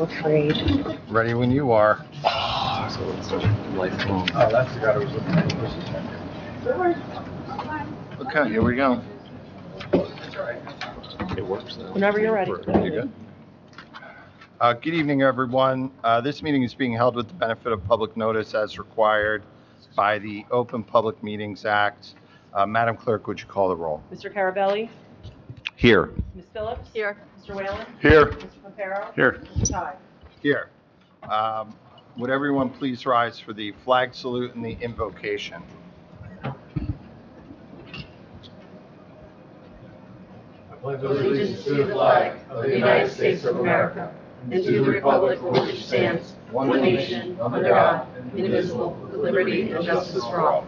Afraid. Ready when you are. So it's lifelong. Oh, that's the guy who was looking at it. Okay, here we go. It works though. Whenever you're ready. You good? Good evening, everyone. This meeting is being held with the benefit of public notice as required by the Open Public Meetings Act. Madam Clerk, would you call the roll? Mr. Carabelli? Here. Ms. Phillips? Here. Mr. Whalen? Here. Mr. Pompero? Here. Mr. Ty? Here. Would everyone please rise for the flag salute and the invocation? Allegiance to the flag of the United States of America and to the republic for which it stands, one nation, under God, indivisible, with liberty and justice for all.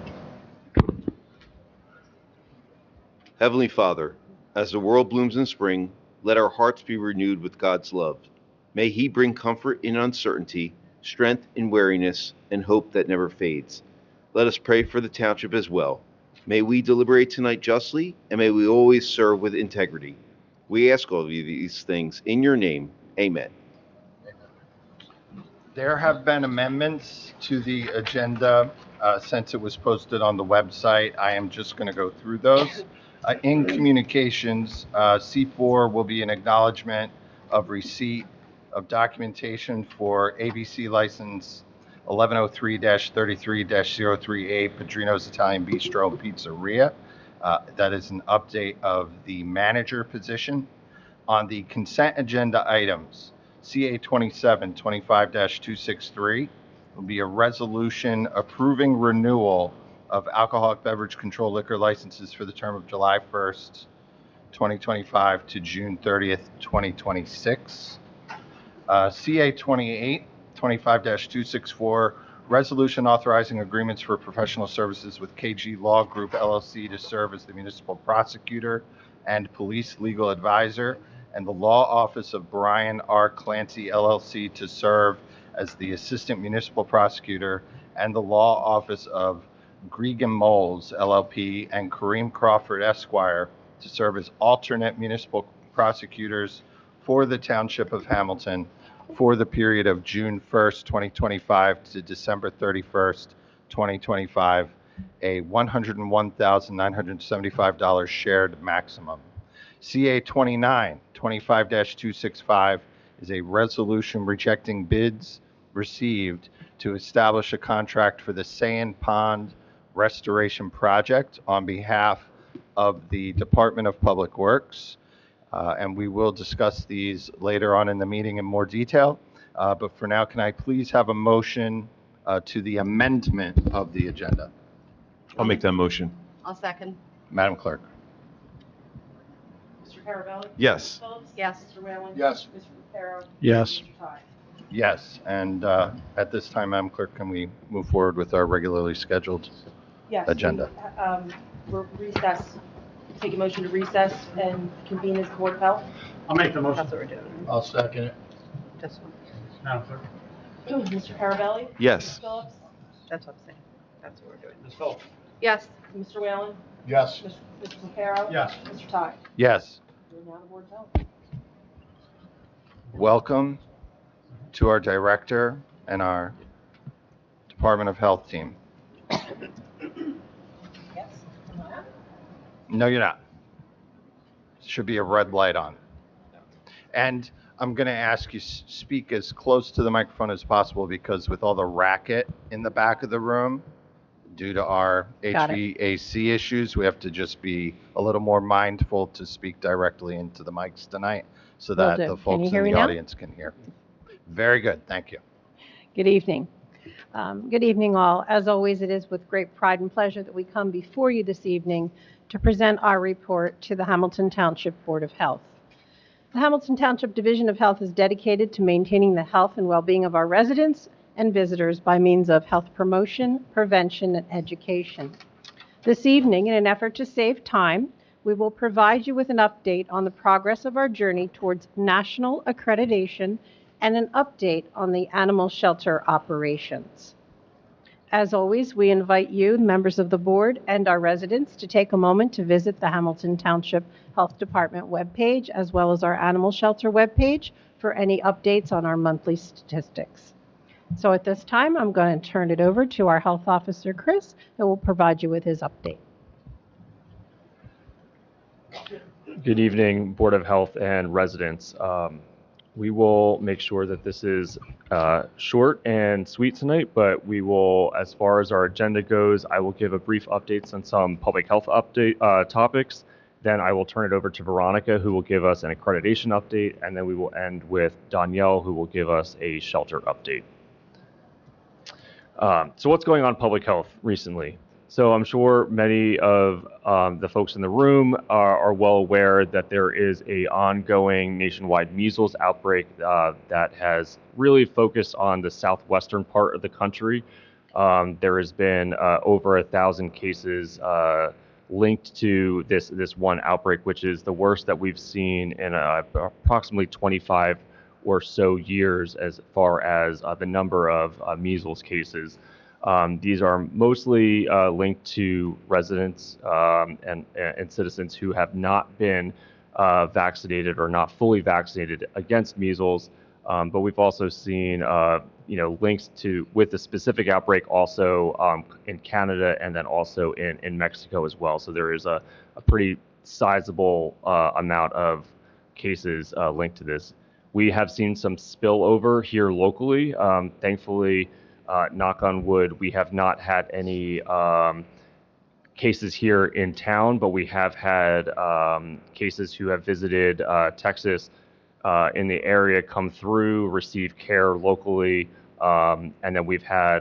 Heavenly Father, as the world blooms in spring, let our hearts be renewed with God's love. May He bring comfort in uncertainty, strength in weariness, and hope that never fades. Let us pray for the township as well. May we deliberate tonight justly, and may we always serve with integrity. We ask all of you these things in your name. Amen. There have been amendments to the agenda since it was posted on the website. I am just going to go through those. In communications, C4 will be an acknowledgement of receipt of documentation for ABC license 1103-33-038 Padrino's Italian Bistro and Pizzeria. That is an update of the manager position. On the consent agenda items, CA 2725-263 will be a resolution approving renewal of alcoholic beverage control liquor licenses for the term of July 1st, 2025 to June 30th, 2026. CA 2825-264, resolution authorizing agreements for professional services with KG Law Group LLC to serve as the municipal prosecutor and police legal advisor, and the law office of Brian R. Clancy LLC to serve as the assistant municipal prosecutor, and the law office of Gregan Moles LLP and Kareem Crawford Esquire to serve as alternate municipal prosecutors for the Township of Hamilton for the period of June 1st, 2025 to December 31st, 2025, a $101,975 shared maximum. CA 2925-265 is a resolution rejecting bids received to establish a contract for the Sand Pond Restoration Project on behalf of the Department of Public Works. And we will discuss these later on in the meeting in more detail. But for now, can I please have a motion to the amendment of the agenda? I'll make that motion. I'll second. Madam Clerk. Mr. Carabelli? Yes. Phillips? Yes. Mr. Whalen? Yes. Mr. Pompero? Yes. Mr. Ty? Yes, and at this time, Madam Clerk, can we move forward with our regularly scheduled Yes. agenda? We're recess. Take a motion to recess and convene as the Board of Health. I'll make the motion. That's what we're doing. I'll second it. This one. Madam Clerk. Mr. Carabelli? Yes. Mr. Phillips? That's what I'm saying. That's what we're doing. Ms. Phillips. Yes. Mr. Whalen? Yes. Mr. Pompero? Yes. Mr. Ty? Yes. We're now the Board of Health. Welcome to our director and our Department of Health team. Yes. No, you're not. Should be a red light on. And I'm going to ask you speak as close to the microphone as possible because with all the racket in the back of the room, due to our Got it. HVAC issues, we have to just be a little more mindful to speak directly into the mics tonight so Will that do. the Can folks you in hear the me now? audience can hear. Very good. Thank you. Good evening. Good evening, all. As always, it is with great pride and pleasure that we come before you this evening to present our report to the Hamilton Township Board of Health. The Hamilton Township Division of Health is dedicated to maintaining the health and well-being of our residents and visitors by means of health promotion, prevention, and education. This evening, in an effort to save time, we will provide you with an update on the progress of our journey towards national accreditation and an update on the animal shelter operations. As always, we invite you, members of the board, and our residents to take a moment to visit the Hamilton Township Health Department webpage as well as our animal shelter webpage for any updates on our monthly statistics. So at this time, I'm going to turn it over to our health officer, Chris, who will provide you with his update. Good evening, Board of Health and residents. We will make sure that this is short and sweet tonight, but we will, as far as our agenda goes, I will give a brief updates on some public health topics. Then I will turn it over to Veronica, who will give us an accreditation update, and then we will end with Danielle, who will give us a shelter update. So what's going on in public health recently? So I'm sure many of the folks in the room are well aware that there is a ongoing nationwide measles outbreak that has really focused on the southwestern part of the country. There has been over 1,000 cases linked to this one outbreak, which is the worst that we've seen in approximately 25 or so years as far as the number of measles cases. These are mostly linked to residents and citizens who have not been vaccinated or not fully vaccinated against measles. But we've also seen, links with the specific outbreak also in Canada and then also in Mexico as well. So there is a pretty sizable amount of cases linked to this. We have seen some spillover here locally. Thankfully, knock on wood, we have not had any cases here in town, but we have had cases who have visited Texas in the area come through, receive care locally, and then we've had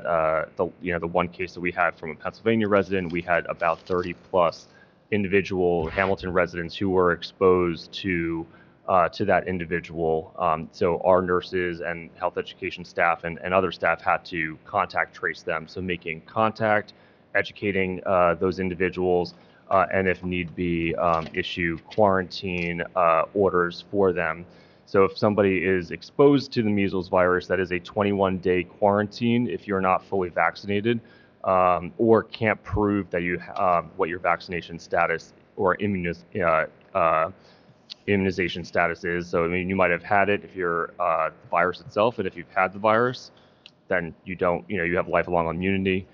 the one case that we had from a Pennsylvania resident. We had about 30 plus individual Hamilton residents who were exposed to that individual. So our nurses and health education staff and other staff had to contact trace them. So making contact, educating those individuals, and if need be, issue quarantine orders for them. So if somebody is exposed to the measles virus, that is a 21-day quarantine if you're not fully vaccinated or can't prove that you what your vaccination status or immunization status is. So, I mean, you might have had it if you're the virus itself, and if you've had the virus, then you don't, you have lifelong immunity.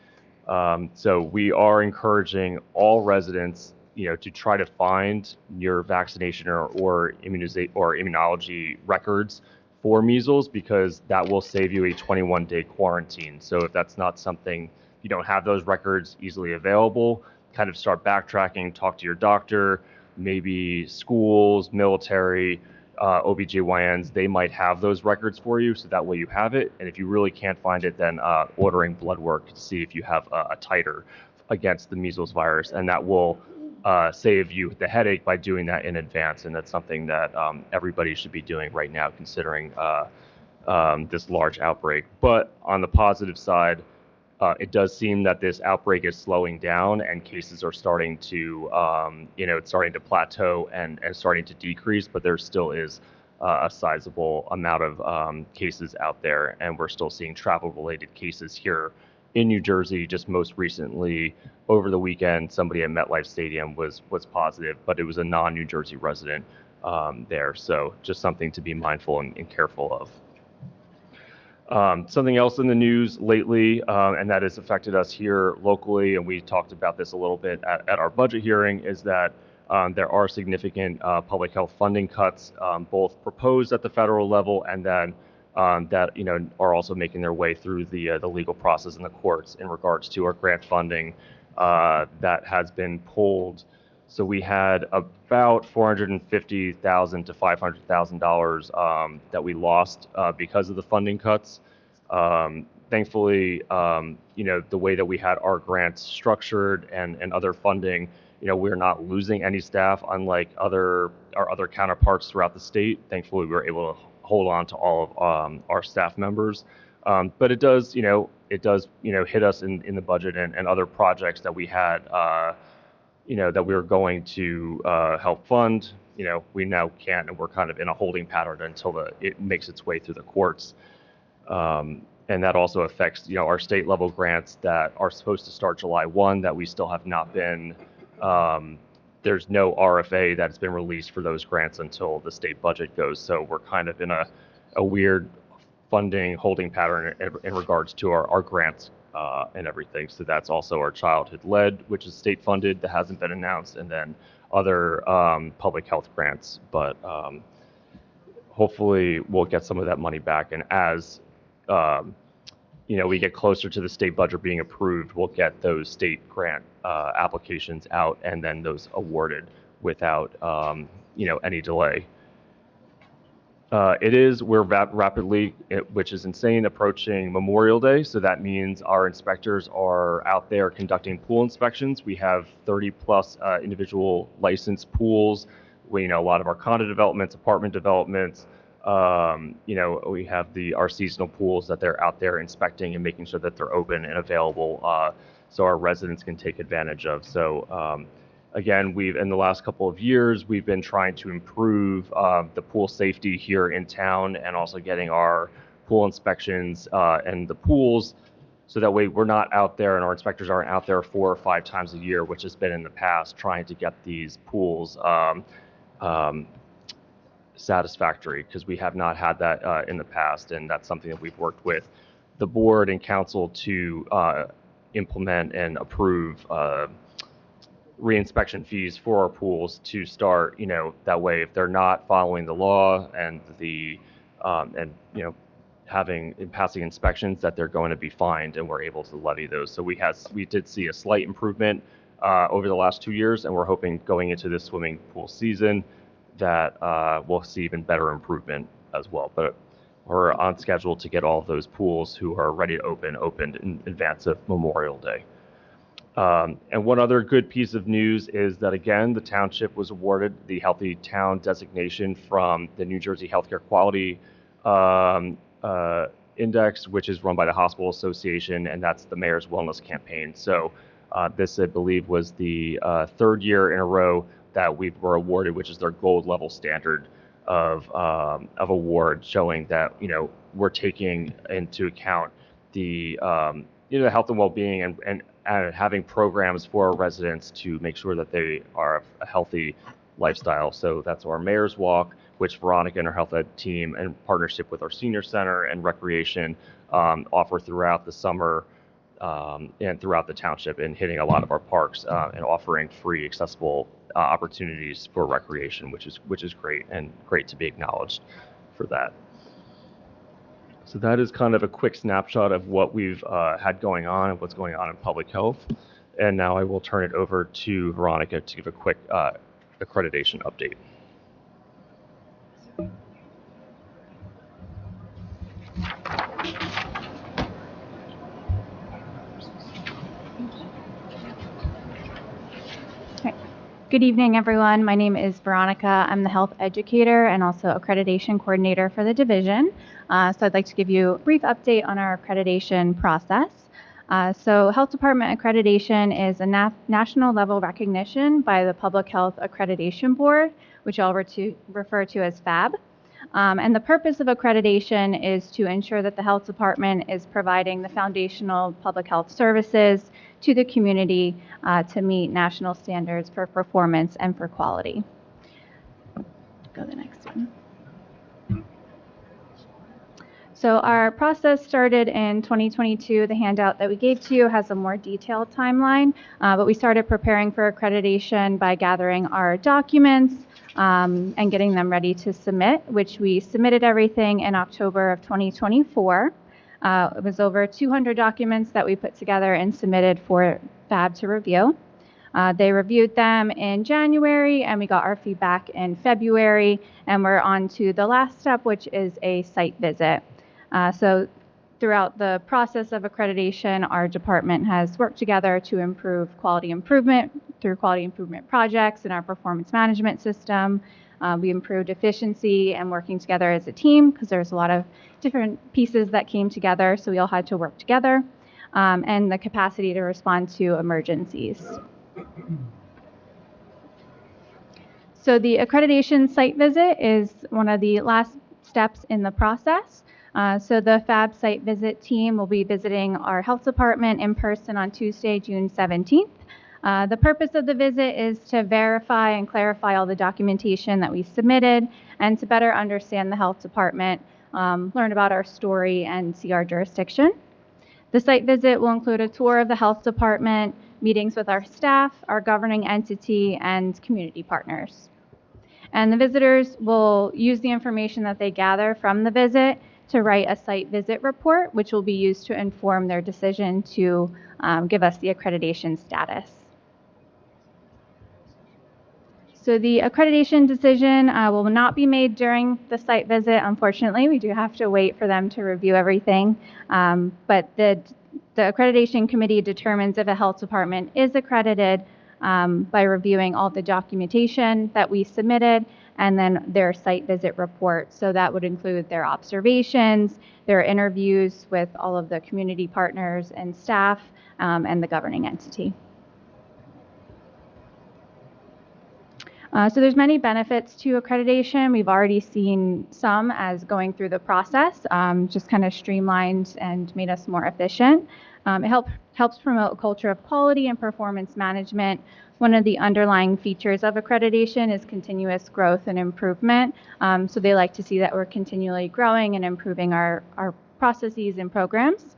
So we are encouraging all residents, to try to find your vaccination or immunology records for measles, because that will save you a 21-day quarantine. So if that's not something, you don't have those records easily available, kind of start backtracking, talk to your doctor, maybe schools, military, OBGYNs, they might have those records for you, so that way you have it. And if you really can't find it, then ordering blood work to see if you have a titer against the measles virus, and that will save you the headache by doing that in advance. And that's something that everybody should be doing right now, considering this large outbreak. But on the positive side, it does seem that this outbreak is slowing down and cases are starting to, it's starting to plateau and starting to decrease, but there still is a sizable amount of cases out there, and we're still seeing travel-related cases here in New Jersey. Just most recently, over the weekend, somebody at MetLife Stadium was positive, but it was a non-New Jersey resident there. So just something to be mindful and careful of. Something else in the news lately, and that has affected us here locally, and we talked about this a little bit at our budget hearing, is that there are significant public health funding cuts, both proposed at the federal level and then that are also making their way through the legal process in the courts in regards to our grant funding that has been pulled. So we had about $450,000 to $500,000 that we lost because of the funding cuts. Thankfully, the way that we had our grants structured and other funding, we're not losing any staff, unlike our other counterparts throughout the state. Thankfully, we were able to hold on to all of our staff members. But it does hit us in the budget and other projects that we had, that we were going to help fund. We now can't, and we're kind of in a holding pattern until it makes its way through the courts. And that also affects, our state level grants that are supposed to start July 1 that we still have not been, there's no RFA that's been released for those grants until the state budget goes. So we're kind of in a weird funding holding pattern in regards to our grants and everything. So that's also our childhood lead, which is state funded, that hasn't been announced, and then other public health grants. But hopefully we'll get some of that money back. And as we get closer to the state budget being approved, we'll get those state grant applications out and then those awarded without any delay. We're rapidly, which is insane, approaching Memorial Day. So that means our inspectors are out there conducting pool inspections. We have 30 plus individual licensed pools. A lot of our condo developments, apartment developments, we have our seasonal pools that they're out there inspecting and making sure that they're open and available so our residents can take advantage of. So again, in the last couple of years, we've been trying to improve the pool safety here in town and also getting our pool inspections and the pools so that way we're not out there and our inspectors aren't out there 4 or 5 times a year, which has been in the past, trying to get these pools satisfactory, because we have not had that in the past, and that's something that we've worked with the board and council to implement and approve reinspection fees for our pools to start, that way if they're not following the law and passing inspections, that they're going to be fined and we're able to levy those. So we did see a slight improvement over the last 2 years, and we're hoping going into this swimming pool season that we'll see even better improvement as well. But we're on schedule to get all of those pools who are ready to opened in advance of Memorial Day. And one other good piece of news is that, again, the township was awarded the Healthy Town designation from the New Jersey Healthcare Quality Index, which is run by the Hospital Association, and that's the Mayor's Wellness Campaign. So this, I believe, was the 3rd year in a row that we were awarded, which is their gold level standard of award, showing that we're taking into account the the health and well-being and having programs for our residents to make sure that they are a healthy lifestyle. So that's our Mayor's Walk, which Veronica and her health ed team, in partnership with our senior center and recreation, offer throughout the summer and throughout the township, and hitting a lot of our parks and offering free, accessible opportunities for recreation, which is great, and great to be acknowledged for that. So that is kind of a quick snapshot of what we've had going on and what's going on in public health. And now I will turn it over to Veronica to give a quick accreditation update. Good evening, everyone. My name is Veronica. I'm the health educator and also accreditation coordinator for the division. So I'd like to give you a brief update on our accreditation process. So Health Department accreditation is a national level recognition by the Public Health Accreditation Board, which I'll refer to as FAB. And the purpose of accreditation is to ensure that the health department is providing the foundational public health services to the community to meet national standards for performance and for quality. Go to the next one. So our process started in 2022. The handout that we gave to you has a more detailed timeline, but we started preparing for accreditation by gathering our documents and getting them ready to submit, which we submitted everything in October of 2024. It was over 200 documents that we put together and submitted for FAB to review. They reviewed them in January, and we got our feedback in February, and we're on to the last step, which is a site visit. So throughout the process of accreditation, our department has worked together to improve quality improvement through quality improvement projects in our performance management system. We improved efficiency and working together as a team, because there's a lot of different pieces that came together, so we all had to work together, and the capacity to respond to emergencies. So the accreditation site visit is one of the last steps in the process. So the FAB site visit team will be visiting our health department in person on Tuesday, June 17th. The purpose of the visit is to verify and clarify all the documentation that we submitted and to better understand the health department learn about our story, and see our jurisdiction. The site visit will include a tour of the health department, meetings with our staff, our governing entity, and community partners. And the visitors will use the information that they gather from the visit to write a site visit report, which will be used to inform their decision to give us the accreditation status. So the accreditation decision will not be made during the site visit, unfortunately. We do have to wait for them to review everything. But the accreditation committee determines if a health department is accredited by reviewing all the documentation that we submitted and then their site visit report. So that would include their observations, their interviews with all of the community partners and staff, and the governing entity. So there's many benefits to accreditation. We've already seen some as going through the process, just kind of streamlined and made us more efficient. It helps promote a culture of quality and performance management. One of the underlying features of accreditation is continuous growth and improvement. So they like to see that we're continually growing and improving our processes and programs.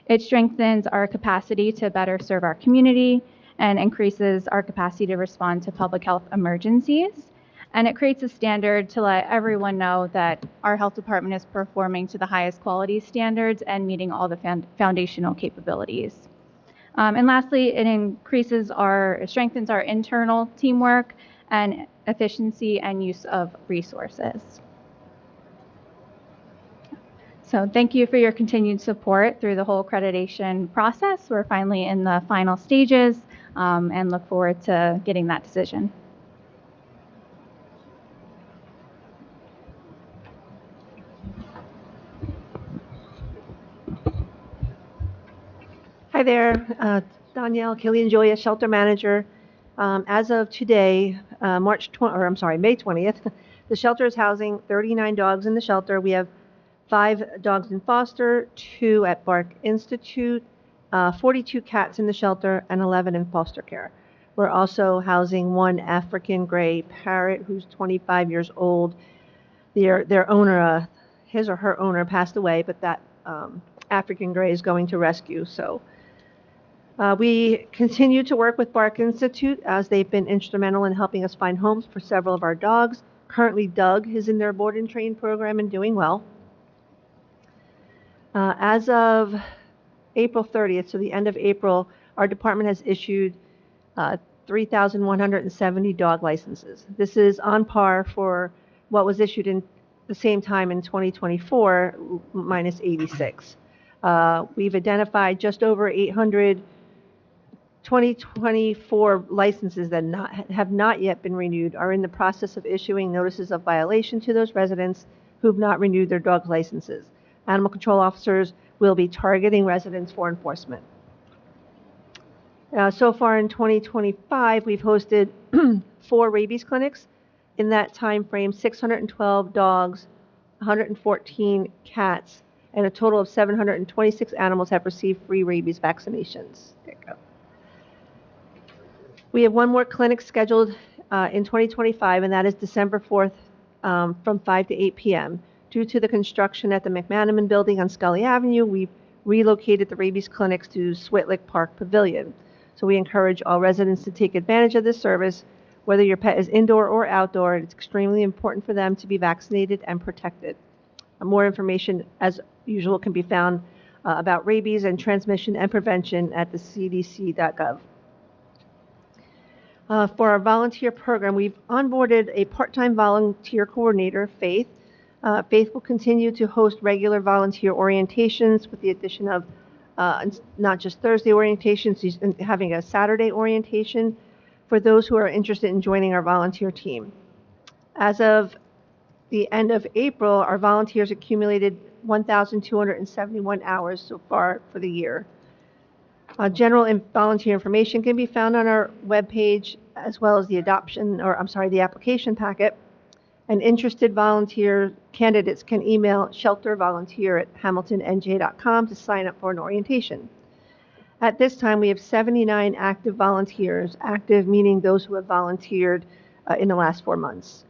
It strengthens our capacity to better serve our community and increases our capacity to respond to public health emergencies. And it creates a standard to let everyone know that our health department is performing to the highest quality standards and meeting all the foundational capabilities. And lastly, it strengthens our internal teamwork and efficiency and use of resources. So thank you for your continued support through the whole accreditation process. We're finally in the final stages and look forward to getting that decision. Hi there, Danielle Killian Joya, shelter manager. As of today, May 20th, the shelter is housing 39 dogs in the shelter. We have 5 dogs in foster, 2 at Bark Institute, 42 cats in the shelter, and 11 in foster care. We're also housing 1 African gray parrot who's 25 years old. Their owner, his or her owner, passed away, but that African gray is going to rescue. So we continue to work with Bark Institute as they've been instrumental in helping us find homes for several of our dogs. Currently, Doug is in their board and train program and doing well. As of April 30th, so the end of April, our department has issued 3,170 dog licenses. This is on par for what was issued in the same time in 2024, minus 86. We've identified just over 800 2024 licenses that have not yet been renewed, are in the process of issuing notices of violation to those residents who have not renewed their dog licenses. Animal control officers will be targeting residents for enforcement. So far in 2025, we've hosted 4 rabies clinics. In that time frame, 612 dogs, 114 cats, and a total of 726 animals have received free rabies vaccinations. There you go. We have 1 more clinic scheduled in 2025, and that is December 4th from 5 to 8 p.m. Due to the construction at the McManaman building on Scully Avenue, we've relocated the rabies clinics to Switlick Park Pavilion. So we encourage all residents to take advantage of this service. Whether your pet is indoor or outdoor, it's extremely important for them to be vaccinated and protected. More information, as usual, can be found about rabies and transmission and prevention at the cdc.gov. For our volunteer program, we've onboarded a part-time volunteer coordinator, Faith. Faith will continue to host regular volunteer orientations with the addition of not just Thursday orientations, she's having a Saturday orientation for those who are interested in joining our volunteer team. As of the end of April, our volunteers accumulated 1,271 hours so far for the year. General and volunteer information can be found on our webpage, as well as the application packet. And interested volunteer candidates can email sheltervolunteer@hamiltonnj.com to sign up for an orientation. At this time, we have 79 active volunteers, active meaning those who have volunteered in the last 4 months.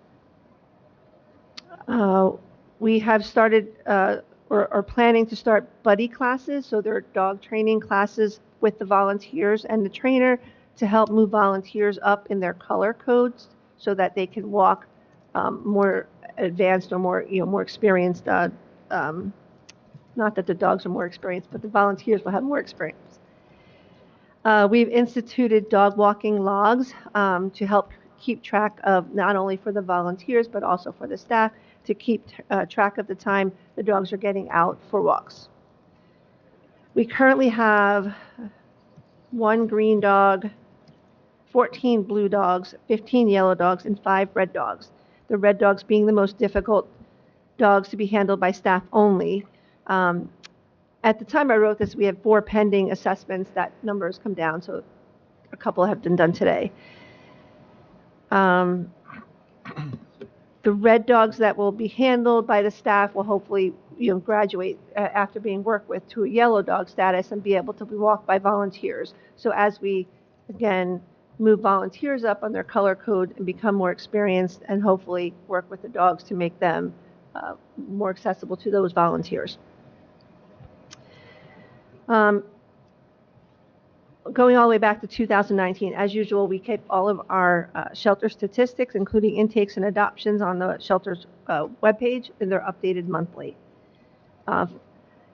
We have started or are planning to start buddy classes, so there are dog training classes with the volunteers and the trainer to help move volunteers up in their color codes so that they can walk more advanced or more experienced. Not that the dogs are more experienced, but the volunteers will have more experience. We've instituted dog walking logs to help keep track of not only for the volunteers but also for the staff to keep track of the time the dogs are getting out for walks. We currently have 1 green dog, 14 blue dogs, 15 yellow dogs, and 5 red dogs. The red dogs being the most difficult dogs to be handled by staff only. At the time I wrote this, we have 4 pending assessments. That number has come down, so a couple have been done today. The red dogs that will be handled by the staff will hopefully graduate after being worked with to a yellow dog status and be able to be walked by volunteers. So as we, again, move volunteers up on their color code and become more experienced and hopefully work with the dogs to make them more accessible to those volunteers. Going all the way back to 2019, as usual, we keep all of our shelter statistics, including intakes and adoptions, on the shelter's webpage, and they're updated monthly. And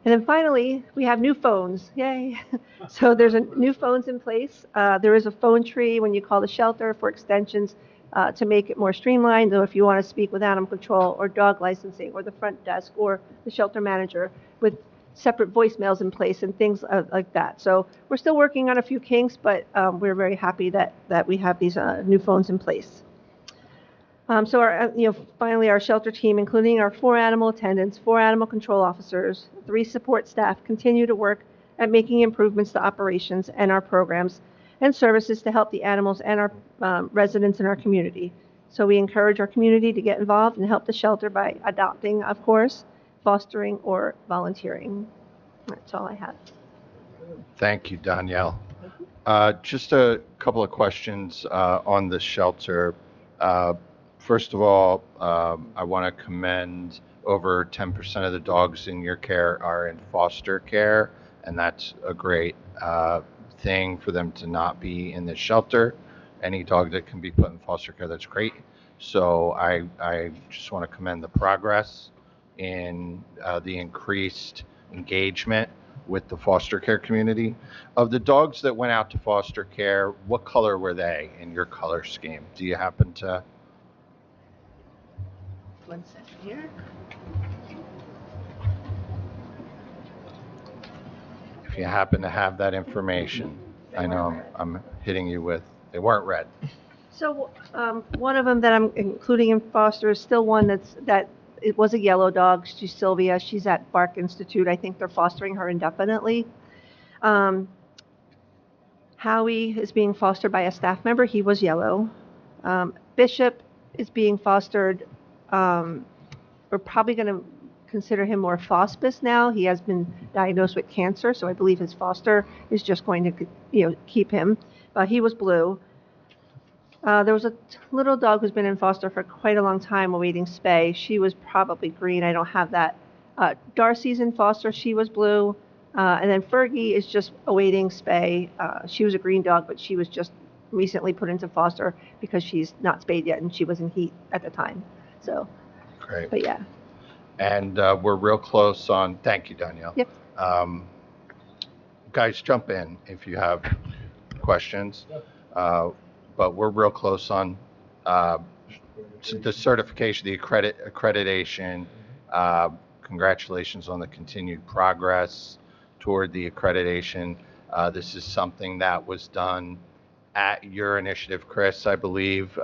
then finally, we have new phones. Yay! So there's new phones in place. There is a phone tree when you call the shelter for extensions to make it more streamlined. So if you want to speak with animal control or dog licensing or the front desk or the shelter manager, with separate voicemails in place and things like that. So we're still working on a few kinks, but we're very happy that we have these new phones in place. So our, finally, our shelter team, including our 4 animal attendants, 4 animal control officers, 3 support staff, continue to work at making improvements to operations and our programs and services to help the animals and our residents in our community. So we encourage our community to get involved and help the shelter by adopting, of course, fostering, or volunteering. That's all I have. Thank you, Danielle. Just a couple of questions on the shelter. First of all, I want to commend over 10% of the dogs in your care are in foster care, and that's a great thing for them to not be in the shelter. Any dog that can be put in foster care, that's great. So I just want to commend the progress in the increased engagement with the foster care community. Of the dogs that went out to foster care, what color were they in your color scheme? Do you happen to? One second here. If you happen to have that information, I know I'm hitting you with, they weren't red. So one of them that I'm including in foster is still one that it was a yellow dog. She's Sylvia. She's at Bark Institute. I think they're fostering her indefinitely. Howie is being fostered by a staff member. He was yellow. Bishop is being fostered. We're probably going to consider him more hospice now. He has been diagnosed with cancer, so I believe his foster is just going to, keep him. He was blue. There was a little dog who's been in foster for quite a long time awaiting spay. She was probably green. I don't have that. Darcy's in foster. She was blue. And then Fergie is just awaiting spay. She was a green dog, but she was just recently put into foster because she's not spayed yet and she was in heat at the time. So, Great. But yeah. And we're real close on, thank you, Danielle. Yep. Guys, jump in if you have questions. But we're real close on the certification, the accreditation. Congratulations on the continued progress toward the accreditation. This is something that was done at your initiative, Chris, I believe,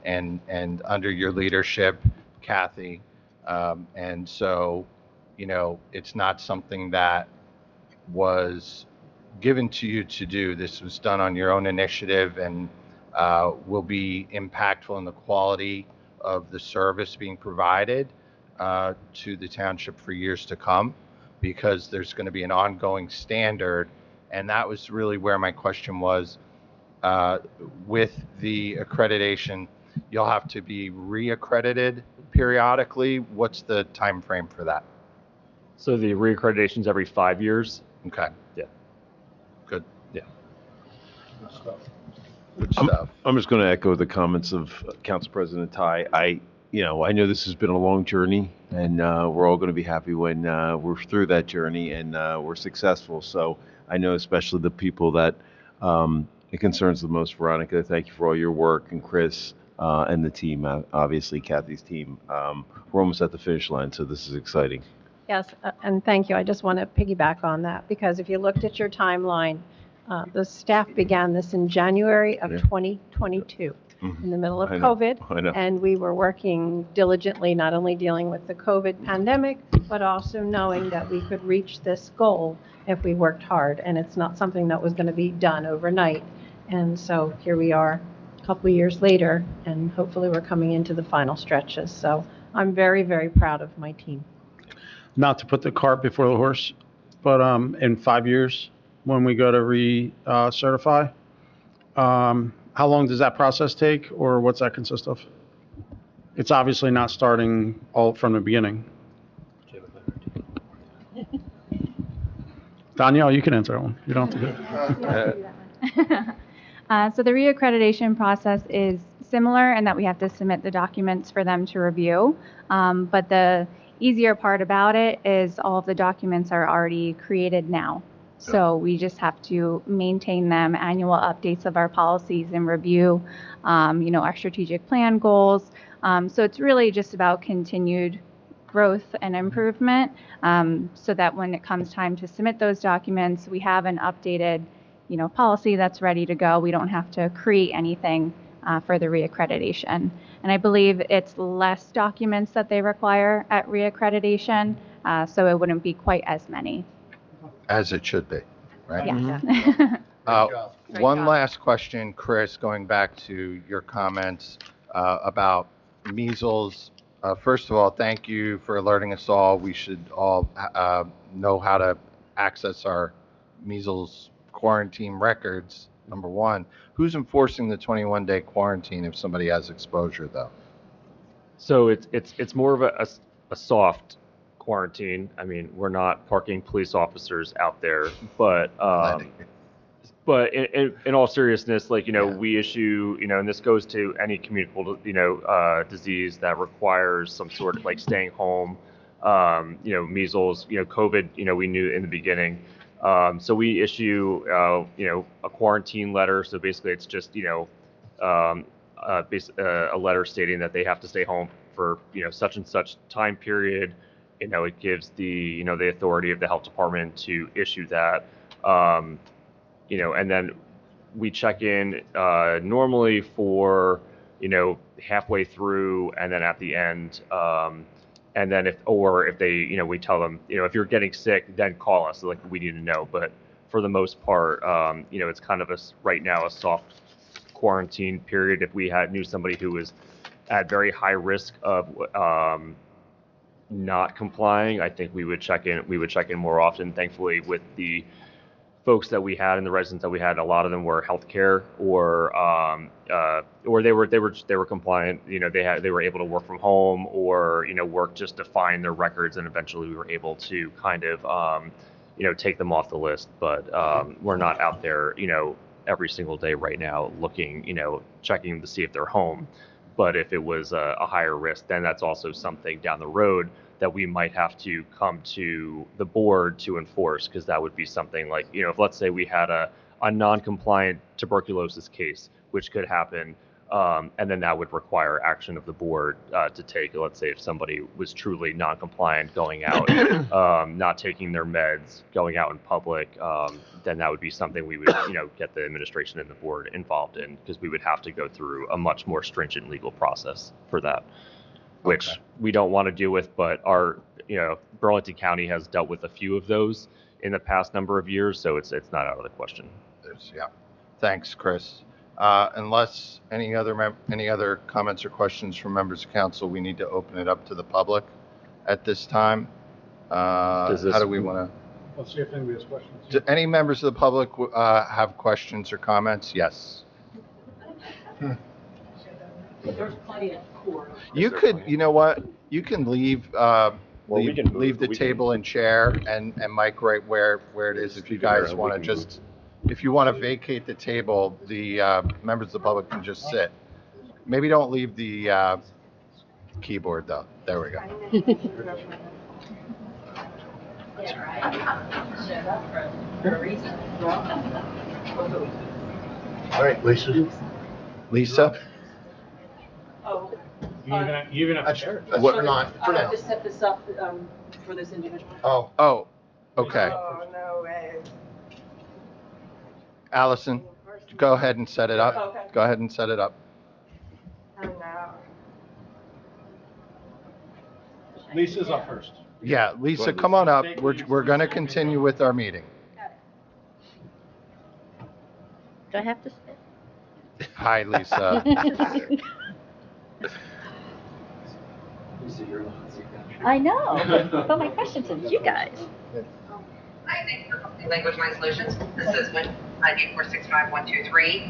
and under your leadership, Kathy. And so, it's not something that was given to you to do. This was done on your own initiative and will be impactful in the quality of the service being provided to the township for years to come, because there's going to be an ongoing standard. And that was really where my question was with the accreditation. you'll have to be reaccredited periodically. What's the time frame for that? So the reaccreditation's every 5 years. Okay. Yeah. Good. Yeah. Good stuff. I'm just going to echo the comments of Council President Ty. I know this has been a long journey, and we're all going to be happy when we're through that journey and we're successful. So I know especially the people that it concerns the most. Veronica, thank you for all your work, and Chris and the team, obviously Kathy's team. We're almost at the finish line, so this is exciting. Yes, and thank you. I just want to piggyback on that, because if you looked at your timeline, the staff began this in January of 2022, in the middle of I know, COVID. I know. And we were working diligently, not only dealing with the COVID pandemic, but also knowing that we could reach this goal if we worked hard. And it's not something that was going to be done overnight. And so here we are a couple years later, and hopefully we're coming into the final stretches. So I'm very, very proud of my team. Not to put the cart before the horse, but in 5 years, when we go to recertify, how long does that process take, or what's that consist of? It's obviously not starting all from the beginning. Danielle, you can answer that one. You don't have to do it. So the reaccreditation process is similar in that we have to submit the documents for them to review. But the easier part about it is all of the documents are already created now. So we just have to maintain them, annual updates of our policies and review, our strategic plan goals. So it's really just about continued growth and improvement, so that when it comes time to submit those documents, we have an updated, policy that's ready to go. We don't have to create anything for the reaccreditation. And I believe it's less documents that they require at reaccreditation, so it wouldn't be quite as many. As it should be, right? Yes. Great One job. last question, Chris, going back to your comments about measles. First of all, thank you for alerting us all. We should all know how to access our measles quarantine records, number one. Who's enforcing the 21-day quarantine if somebody has exposure, though? So it's more of a soft quarantine. I mean, we're not parking police officers out there, but in all seriousness, we issue, and this goes to any communicable, disease that requires some sort of staying home, measles, COVID, we knew in the beginning. So we issue, a quarantine letter. So basically it's just, a letter stating that they have to stay home for, such and such time period. It gives the, the authority of the health department to issue that. And then we check in normally for, halfway through and then at the end. And then if they, we tell them, if you're getting sick, then call us. So, we need to know. But for the most part, it's kind of right now a soft quarantine period. If we knew somebody who was at very high risk of not complying, I think we would check in. We would check in more often. Thankfully, with the folks that we had and the residents that we had, a lot of them were healthcare or they were compliant. They were able to work from home or work just to find their records, and eventually we were able to kind of take them off the list. But we're not out there every single day right now looking checking to see if they're home. But if it was a higher risk, then that's also something down the road that we might have to come to the board to enforce, because that would be something like, if let's say we had a non-compliant tuberculosis case, which could happen, and then that would require action of the board to take. Let's say if somebody was truly non-compliant, going out, not taking their meds, going out in public, then that would be something we would, get the administration and the board involved in, because we would have to go through a much more stringent legal process for that, which we don't want to deal with. But our, Burlington County has dealt with a few of those in the past number of years, so it's not out of the question. Thanks, Chris. Unless any other comments or questions from members of council, we need to open it up to the public at this time. How do we want to? Let's see if anybody has questions. Do any members of the public have questions or comments? Yes. There's plenty of court. You could, you know what? You can leave, we leave, can move, leave the we can- table and chair and Mike right where it is. If you guys want to just, if you want to vacate the table, the members of the public can just sit. Maybe don't leave the keyboard though. There we go. All right, Lisa. Lisa? Oh. You're gonna That's What- for not, for I now. have to set this up for this individual. Oh, okay. No way. Allison, go ahead and set it up. Okay. Go ahead and set it up. Oh, no. Lisa's up first. Yeah, Lisa, come on up. We're going to continue with our meeting. Do I have to sit? Hi, Lisa. I know, but my question's of you guys. Hi, thanks for calling Language Line Solutions. This is Win 98465-123.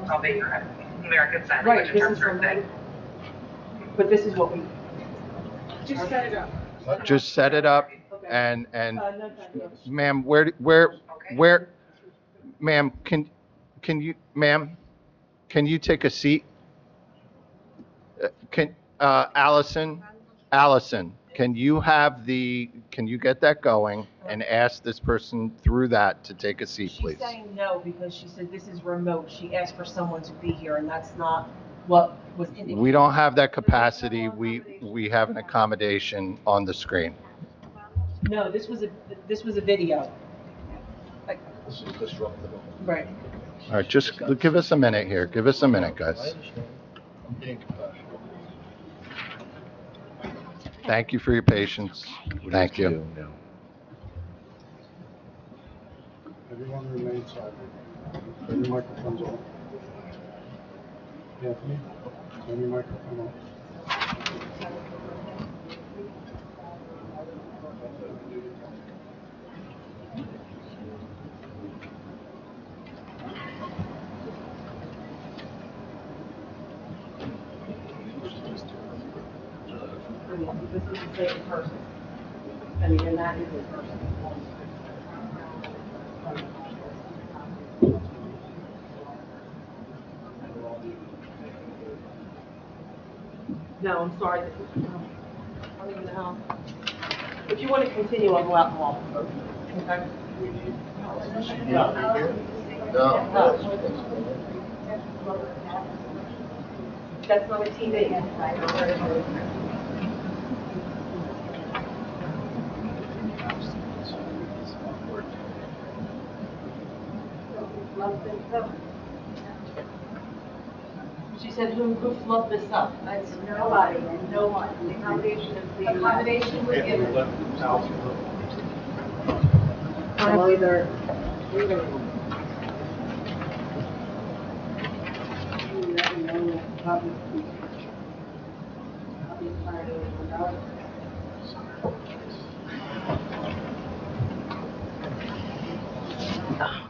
I'll be your American Sign Right, Language this is interpreter from today. But this is what we. Just set it up. Just set it up and No, ma'am, ma'am, can you take a seat? Allison, can you get that going and ask this person through that to take a seat, please? She's saying no because she said this is remote. She asked for someone to be here and that's not what was indicated. We don't have that capacity. We have an accommodation on the screen. No, this was a video. This is disruptive. Right. All right, just give us a minute here. Give us a minute, guys. I'm being compassionate. Thank you for your patience. Thank you. Everyone remain silent. Turn your microphones on. Anthony, turn your microphone on. This is the same person. I mean, and that is a person. No, I'm sorry. I don't even know. If you want to continue, I'll go out and walk. Okay? No. That's not a TV. She said, who flubbed this up? That's nobody. No one. The accommodation is the accommodation was given.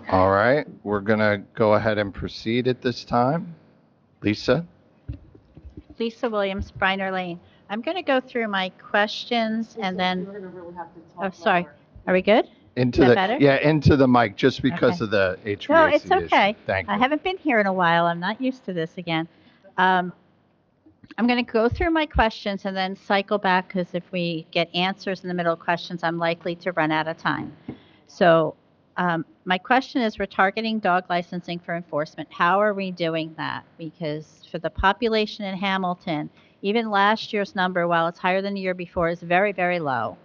All right, we're going to go ahead and proceed at this time. Lisa? Lisa Williams, Briner Lane. I'm going to go through my questions and then, You're gonna really have to talk oh, sorry. louder. Are we good? Into Is that the better? Yeah, into the mic, just because Okay. of the HVAC No, it's issue. okay. Thank I you. haven't been here in a while. I'm not used to this again. I'm going to go through my questions and then cycle back because if we get answers in the middle of questions, I'm likely to run out of time. So my question is, we're targeting dog licensing for enforcement. How are we doing that? Because for the population in Hamilton, even last year's number, while it's higher than the year before, is very, very low.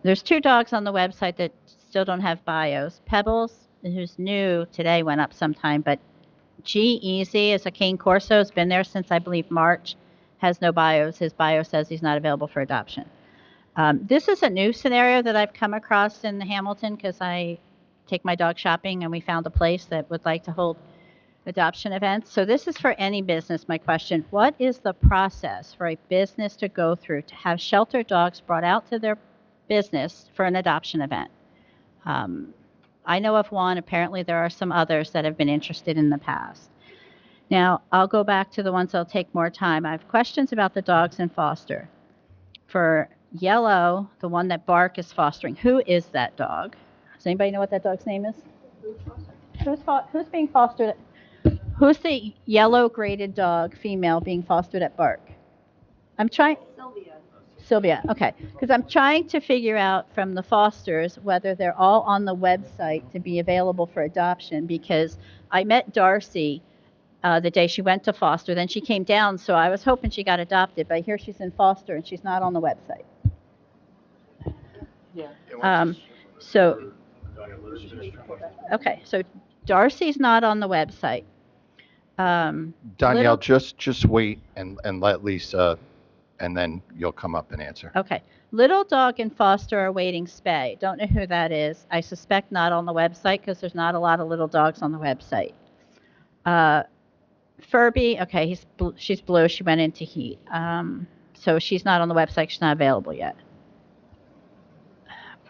There's 2 dogs on the website that still don't have bios. Pebbles, who's new today, went up sometime, but G Easy is a Cane Corso, has been there since I believe March, has no bios. His bio says he's not available for adoption. This is a new scenario that I've come across in Hamilton because I take my dog shopping and we found a place that would like to hold adoption events. So this is for any business, my question. What is the process for a business to go through to have shelter dogs brought out to their business for an adoption event? I know of one. Apparently, there are some others that have been interested in the past. Now, I'll go back to the ones that'll take more time. I have questions about the dogs in foster. For Yellow, the one that Bark is fostering, who is that dog? Does anybody know what that dog's name is? Who's being fostered? Who's the yellow graded dog, female, being fostered at Bark? I'm trying. Sylvia, okay. Because I'm trying to figure out from the fosters whether they're all on the website to be available for adoption, because I met Darcy the day she went to foster. Then she came down, so I was hoping she got adopted, but I hear she's in foster and she's not on the website. Yeah. So, okay, so Darcy's not on the website. Danielle, Little- just wait and let Lisa, and then you'll come up and answer. Okay. Little Dog and Foster are waiting spay. Don't know who that is. I suspect not on the website because there's not a lot of little dogs on the website. Furby, okay, she's blue. She went into heat. So she's not on the website. She's not available yet.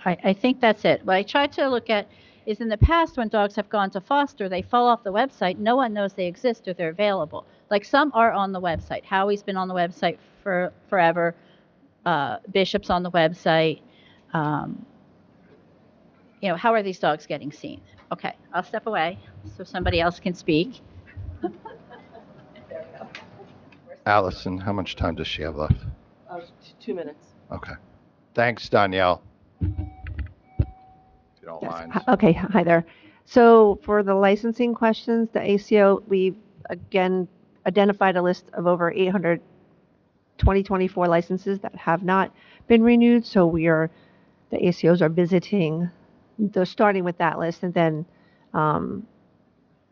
I think that's it. What I tried to look at is in the past when dogs have gone to foster, they fall off the website. No one knows they exist or they're available. Like some are on the website. Howie's been on the website for forever. Bishop's on the website. How are these dogs getting seen? Okay, I'll step away so somebody else can speak. Allison, how much time does she have left? 2 minutes. Okay. Thanks, Danielle. If you don't Yes. mind. Okay, hi there. So for the licensing questions, the ACO, we've again identified a list of over 800 2024 licenses that have not been renewed. So the ACOs are visiting, they're starting with that list. And then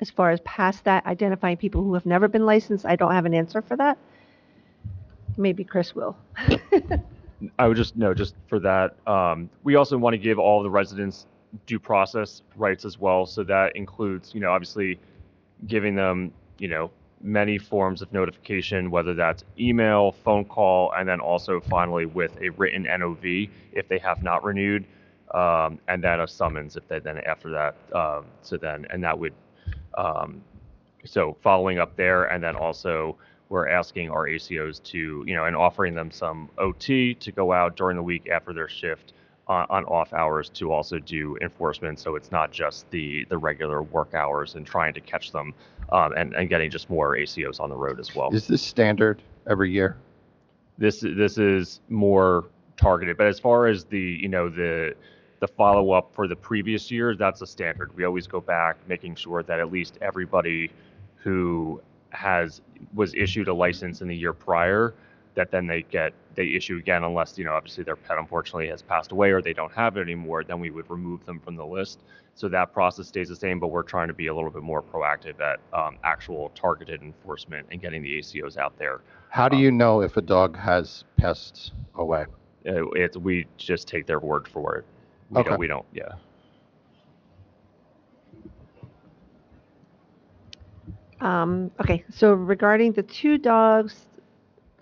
as far as past that, identifying people who have never been licensed, I don't have an answer for that. Maybe Chris will. I would just for that, we also want to give all the residents due process rights as well. So that includes, obviously giving them, many forms of notification, whether that's email, phone call, and then also finally with a written NOV if they have not renewed, and then a summons if they then after that. And that would, so following up there, and then also we're asking our ACOs to, and offering them some OT to go out during the week after their shift on off hours to also do enforcement. So it's not just the regular work hours and trying to catch them and getting just more ACOs on the road as well. Is this standard every year? This is more targeted, but as far as the follow up for the previous year, that's a standard. We always go back, making sure that at least everybody who was issued a license in the year prior, that then they issue again, unless obviously their pet unfortunately has passed away or they don't have it anymore, then we would remove them from the list. So that process stays the same, but we're trying to be a little bit more proactive at actual targeted enforcement and getting the ACOs out there. How do you know if a dog has passed away? We just take their word for it. We don't. Yeah. Okay, so regarding the 2 dogs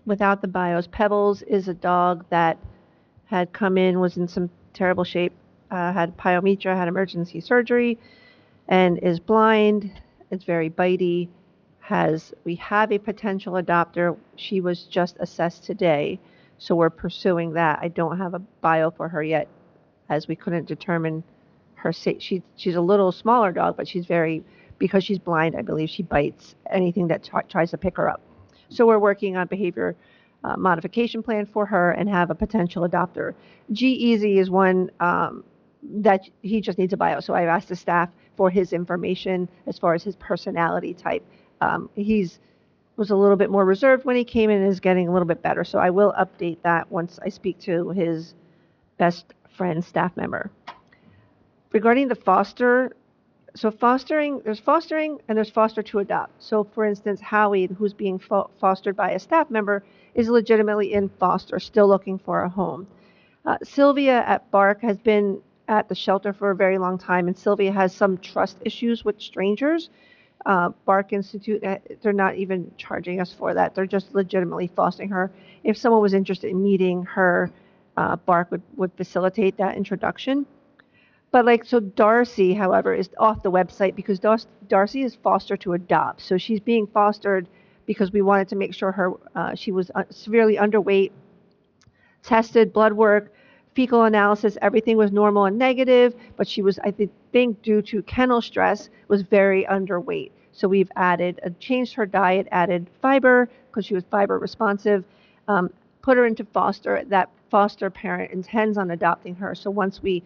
without the bios, Pebbles is a dog that had come in, was in some terrible shape, had pyometra, had emergency surgery, and is blind. It's very bitey. We have a potential adopter. She was just assessed today, so we're pursuing that. I don't have a bio for her yet, as we couldn't determine her. She's a little smaller dog, but because she's blind, I believe she bites anything that tries to pick her up. So we're working on behavior modification plan for her and have a potential adopter. G-Easy is one that he just needs a bio. So I've asked the staff for his information as far as his personality type. Was a little bit more reserved when he came in and is getting a little bit better. So I will update that once I speak to his best friend staff member. Regarding the foster, so there's fostering and there's foster to adopt. So for instance, Howie, who's being fostered by a staff member, is legitimately in foster, still looking for a home. Sylvia at Bark has been at the shelter for a very long time, and Sylvia has some trust issues with strangers. Bark Institute, they're not even charging us for that. They're just legitimately fostering her. If someone was interested in meeting her, Bark would facilitate that introduction. But like, so Darcy, however, is off the website because Darcy is foster to adopt. So she's being fostered because we wanted to make sure she was severely underweight, tested blood work, fecal analysis, everything was normal and negative, but she was, think due to kennel stress, was very underweight. So we've changed her diet, added fiber because she was fiber responsive, put her into foster. That foster parent intends on adopting her. So once we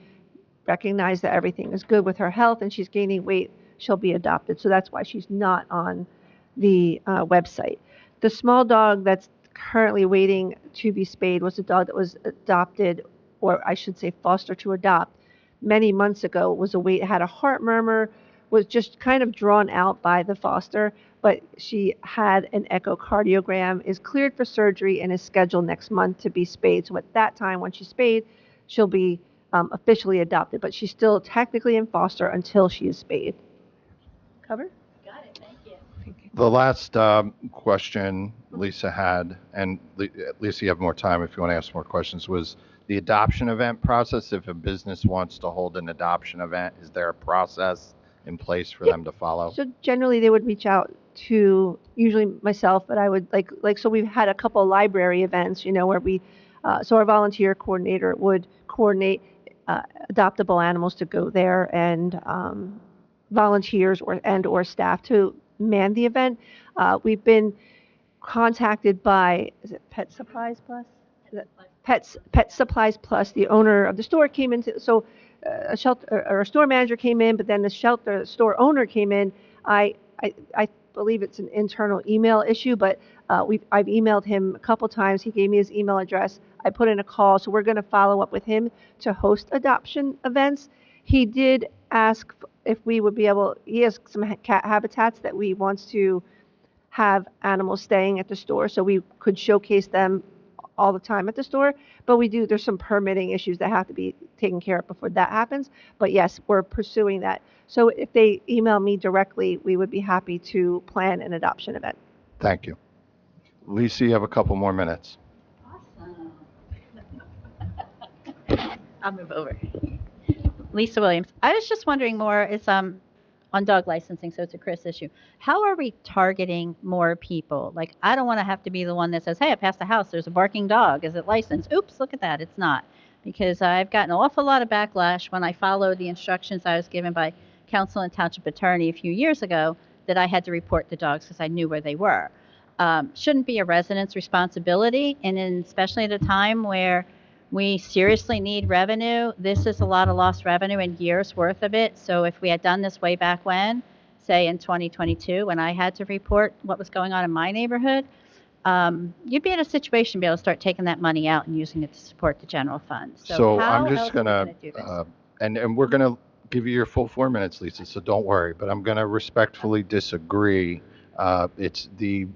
recognize that everything is good with her health and she's gaining weight, she'll be adopted. So that's why she's not on the website. The small dog that's currently waiting to be spayed was a dog that was adopted, or I should say foster to adopt, many months ago. Had a heart murmur, was just kind of drawn out by the foster, but she had an echocardiogram, is cleared for surgery, and is scheduled next month to be spayed. So at that time, when she's spayed, she'll be officially adopted, but she's still technically in foster until she is spayed. Cover? Got it, thank you. The last question Lisa had, and Lisa, you have more time if you want to ask more questions, was the adoption event process. If a business wants to hold an adoption event, is there a process in place for them to follow? So generally they would reach out to usually myself, but I would so we've had a couple library events, where so our volunteer coordinator would coordinate adoptable animals to go there, and volunteers or staff to man the event. We've been contacted by, is it Pet Supplies Plus? Pet Supplies Plus. The owner of the store came into, so a shelter or a store manager came in, but then the store owner came in. I believe it's an internal email issue, but I've emailed him a couple times. He gave me his email address. I put in a call, so we're going to follow up with him to host adoption events. He did ask if we would be able. He has some cat habitats that we wants to have animals staying at the store, so we could showcase them all the time at the store. But there's some permitting issues that have to be taken care of before that happens. But yes, we're pursuing that. So if they email me directly, we would be happy to plan an adoption event. Thank you. Lisa, you have a couple more minutes. Awesome. I'll move over. Lisa Williams. I was just wondering more, it's on dog licensing, so it's a Chris issue. How are we targeting more people? Like, I don't want to have to be the one that says, hey, I passed a house, there's a barking dog, is it licensed? Oops, look at that, it's not. Because I've gotten an awful lot of backlash when I followed the instructions I was given by council and township attorney a few years ago that I had to report the dogs because I knew where they were. Shouldn't be a resident's responsibility, and especially at a time where we seriously need revenue. This is a lot of lost revenue and years worth of it. So if we had done this way back when, say in 2022, when I had to report what was going on in my neighborhood, you'd be in a situation to be able to start taking that money out and using it to support the general fund. So how I'm just else are we gonna, gonna do this? and we're gonna give you your full 4 minutes, Lisa, so don't worry, but I'm gonna respectfully disagree. It's the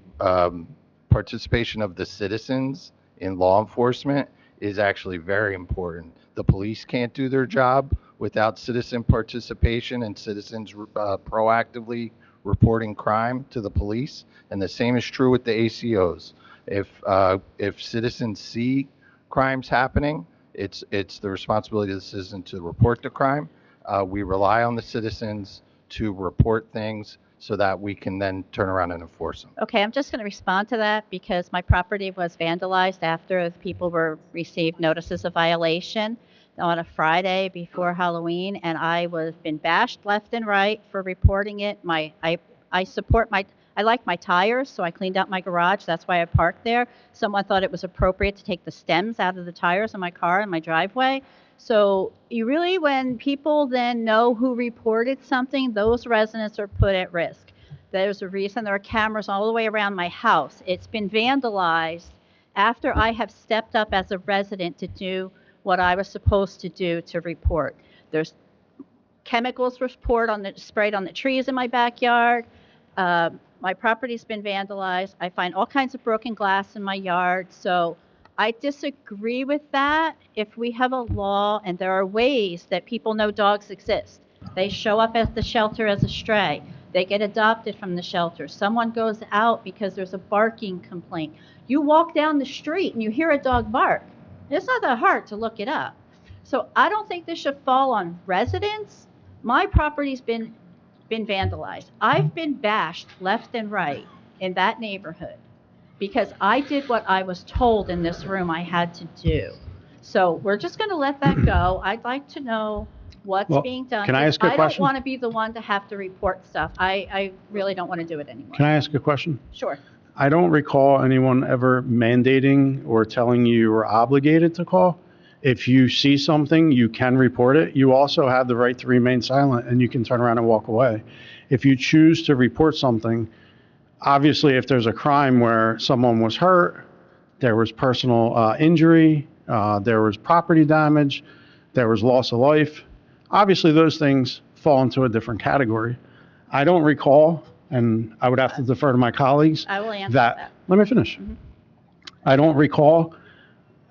participation of the citizens in law enforcement is actually very important. The police can't do their job without citizen participation and citizens proactively reporting crime to the police, and the same is true with the ACOs. If citizens see crimes happening, it's the responsibility of the citizen to report the crime. We rely on the citizens to report things so that we can then turn around and enforce them. Okay, I'm just going to respond to that because my property was vandalized after the people received notices of violation on a Friday before Halloween, and I was been bashed left and right for reporting it. I like my tires, so I cleaned out my garage. That's why I parked there. Someone thought it was appropriate to take the stems out of the tires of my car in my driveway. So when people then know who reported something, those residents are put at risk. There's a reason there are cameras all the way around my house. It's been vandalized after I have stepped up as a resident to do what I was supposed to do to report. There's chemicals sprayed on the trees in my backyard. My property's been vandalized. I find all kinds of broken glass in my yard. So I disagree with that. If we have a law and there are ways that people know dogs exist, they show up at the shelter as a stray. They get adopted from the shelter. Someone goes out because there's a barking complaint. You walk down the street and you hear a dog bark. It's not that hard to look it up. So I don't think this should fall on residents. My property's been vandalized. I've been bashed left and right in that neighborhood because I did what I was told in this room I had to do. So we're just going to let that go. I'd like to know what's Well, being done. can I 'Cause ask a I don't question? want to be the one to have to report stuff. I really don't want to do it anymore. Can I ask a question? Sure. I don't recall anyone ever mandating or telling you you're obligated to call. If you see something, you can report it. You also have the right to remain silent, and you can turn around and walk away. If you choose to report something, obviously, if there's a crime where someone was hurt, there was personal injury, there was property damage, there was loss of life, obviously those things fall into a different category. I don't recall, and I would have to defer to my colleagues. I will answer that. Let me finish. I don't recall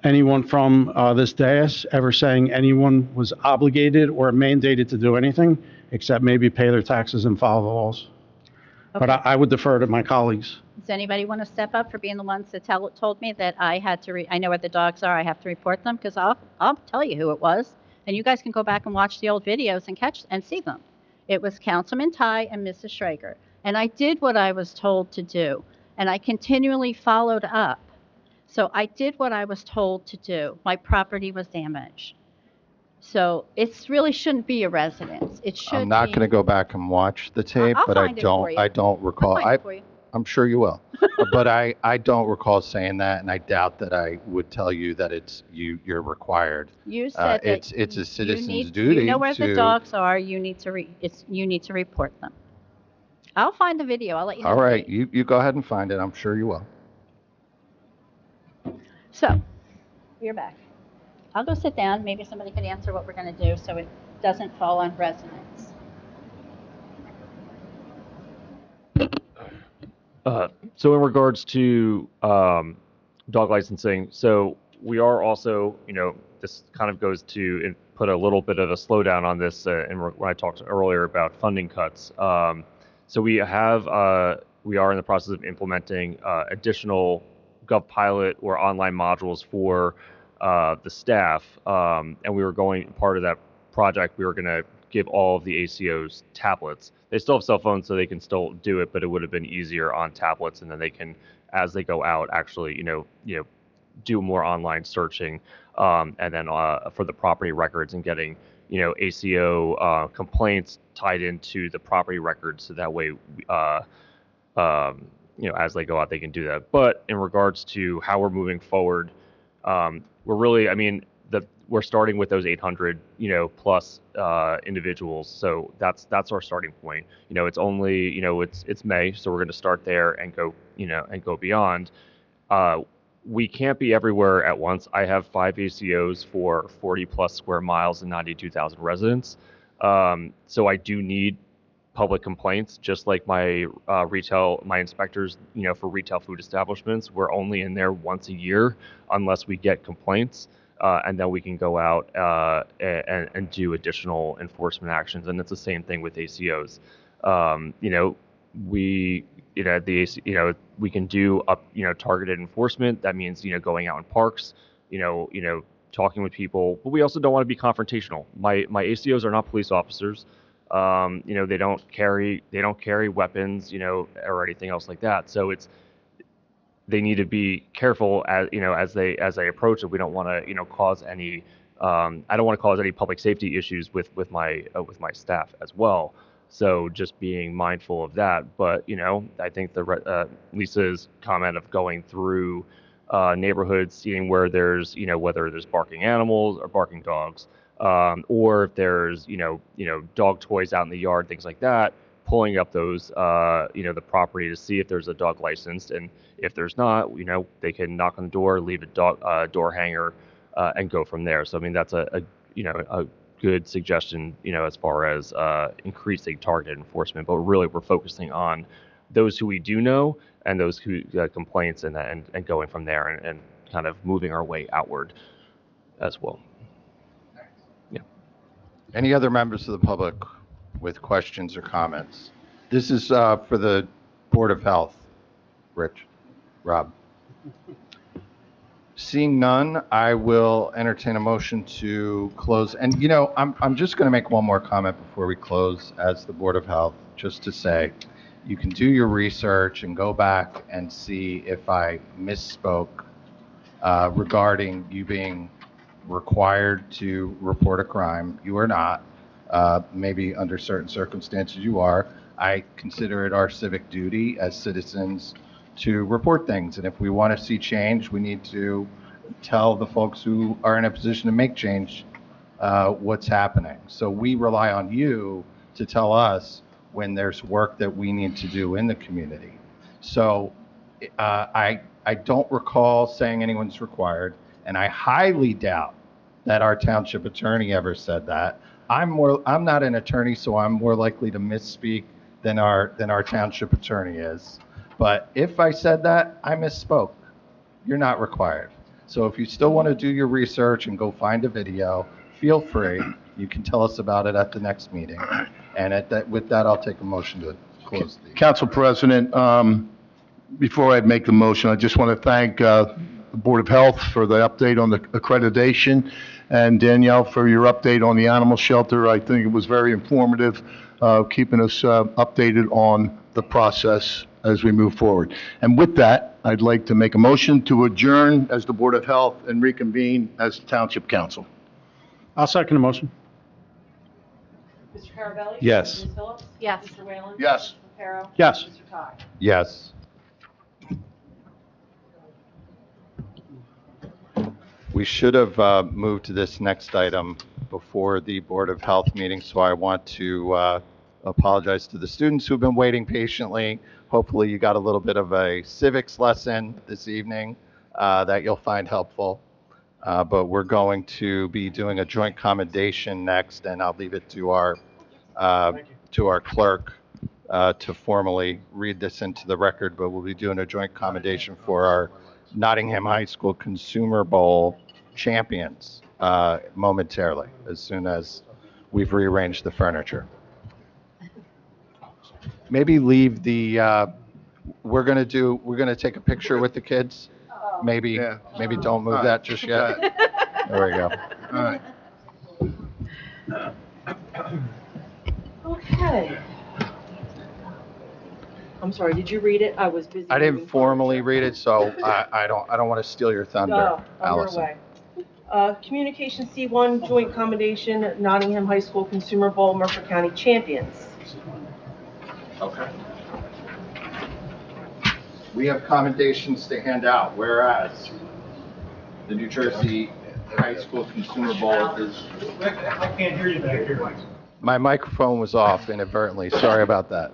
anyone from this dais ever saying anyone was obligated or mandated to do anything except maybe pay their taxes and follow the laws. But Okay. I would defer to my colleagues. Does anybody want to step up for being the ones that told me that I had to, I know where the dogs are, I have to report them? Because I'll tell you who it was. And you guys can go back and watch the old videos and catch and see them. It was Councilman Ty and Mrs. Schrager. And I did what I was told to do. And I continually followed up. So I did what I was told to do. My property was damaged. So it really shouldn't be a residence. It should I'm not be- going to go back and watch the tape, I'll but I find it for you. don't recall. I'll find it for you. I'm sure you will. But I don't recall saying that, and I doubt that I would tell you that you're required. You said that it's a citizen's you duty You know where the to- dogs are. You need to you need to report them. I'll find the video. I'll let you know. All the right, date. you go ahead and find it. I'm sure you will. So, you're back. I'll go sit down. Maybe somebody can answer what we're going to do so it doesn't fall on residents. So in regards to dog licensing, so we are also, this kind of goes to put a little bit of a slowdown on this when I talked earlier about funding cuts. So we are in the process of implementing additional GovPilot or online modules for the staff, and part of that project, we were going to give all of the ACOs tablets. They still have cell phones, so they can still do it, but it would have been easier on tablets, and then they can, as they go out, actually, do more online searching, and then for the property records and getting, ACO complaints tied into the property records, so that way, as they go out, they can do that. But in regards to how we're moving forward, we're really, we're starting with those 800, plus individuals. So that's our starting point. It's only, it's May, so we're going to start there and go, and go beyond. We can't be everywhere at once. I have 5 ACOs for 40 plus square miles and 92,000 residents. So I do need public complaints, just like my my inspectors, for retail food establishments. We're only in there once a year unless we get complaints. And then we can go out and do additional enforcement actions. And it's the same thing with ACOs. We can do targeted enforcement. That means, going out in parks, talking with people, but we also don't want to be confrontational. My ACOs are not police officers. They don't carry weapons, or anything else like that. So they need to be careful as they approach it. We don't want to cause any I don't want to cause any public safety issues with my staff as well. So just being mindful of that. But I think Lisa's comment of going through neighborhoods, seeing where there's whether there's barking animals or barking dogs, or if there's dog toys out in the yard, things like that, pulling up those the property to see if there's a dog licensed, and if there's not, they can knock on the door, leave a door hanger, and go from there. So that's a good suggestion, as far as increasing targeted enforcement. But really, we're focusing on those who we do know and those who complaints, and going from there, and kind of moving our way outward as well. Yeah. Any other members of the public with questions or comments? This is for the Board of Health. Rob. Seeing none, I will entertain a motion to close. And, I'm just going to make one more comment before we close as the Board of Health, just to say, you can do your research and go back and see if I misspoke regarding you being required to report a crime. You are not. Maybe under certain circumstances you are. I consider it our civic duty as citizens to report things. And if we want to see change, we need to tell the folks who are in a position to make change what's happening. So we rely on you to tell us when there's work that we need to do in the community. So I don't recall saying anyone's required, and I highly doubt that our township attorney ever said that. I'm not an attorney, so I'm more likely to misspeak than our township attorney is. But if I said that, I misspoke. You're not required. So if you still want to do your research and go find a video, feel free. You can tell us about it at the next meeting. And with that, I'll take a motion to close the. Council President, before I make the motion, I just want to thank the Board of Health for the update on the accreditation, and Danielle for your update on the animal shelter. I think it was very informative, keeping us updated on the process as we move forward. And with that, I'd like to make a motion to adjourn as the Board of Health and reconvene as Township Council. I'll second the motion. Mr. Carabelli? Yes. Ms. Phillips? Yes. Mr. Whalen? Yes. Mr. Reparo? Yes. Mr. Ty? Yes. We should have moved to this next item before the Board of Health meeting, so I want to apologize to the students who've been waiting patiently. Hopefully you got a little bit of a civics lesson this evening that you'll find helpful. But we're going to be doing a joint commendation next, and I'll leave it to our clerk to formally read this into the record, but we'll be doing a joint commendation for our Nottingham High School Consumer Bowl champions momentarily, as soon as we've rearranged the furniture. Maybe leave the, we're gonna take a picture with the kids. Maybe don't move that just yet. There we go. All right. Okay. I'm sorry, did you read it? I was busy. I didn't moving formally furniture. read it, so I don't want to steal your thunder, No, under Allison. way. Communication C1, joint commendation, Nottingham High School Consumer Bowl, Mercer County champions. Okay. We have commendations to hand out, whereas the New Jersey High School Consumer Bowl is... I can't hear you back here. My microphone was off inadvertently, sorry about that.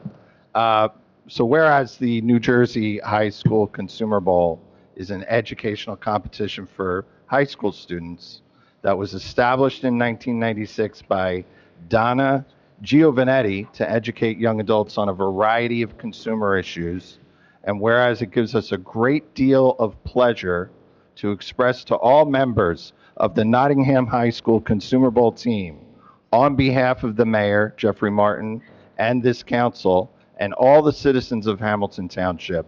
So whereas the New Jersey High School Consumer Bowl is an educational competition for high school students that was established in 1996 by Donna Giovanetti to educate young adults on a variety of consumer issues, and whereas it gives us a great deal of pleasure to express to all members of the Nottingham High School Consumer Bowl team, on behalf of the mayor, Jeffrey Martin, and this council, and all the citizens of Hamilton Township,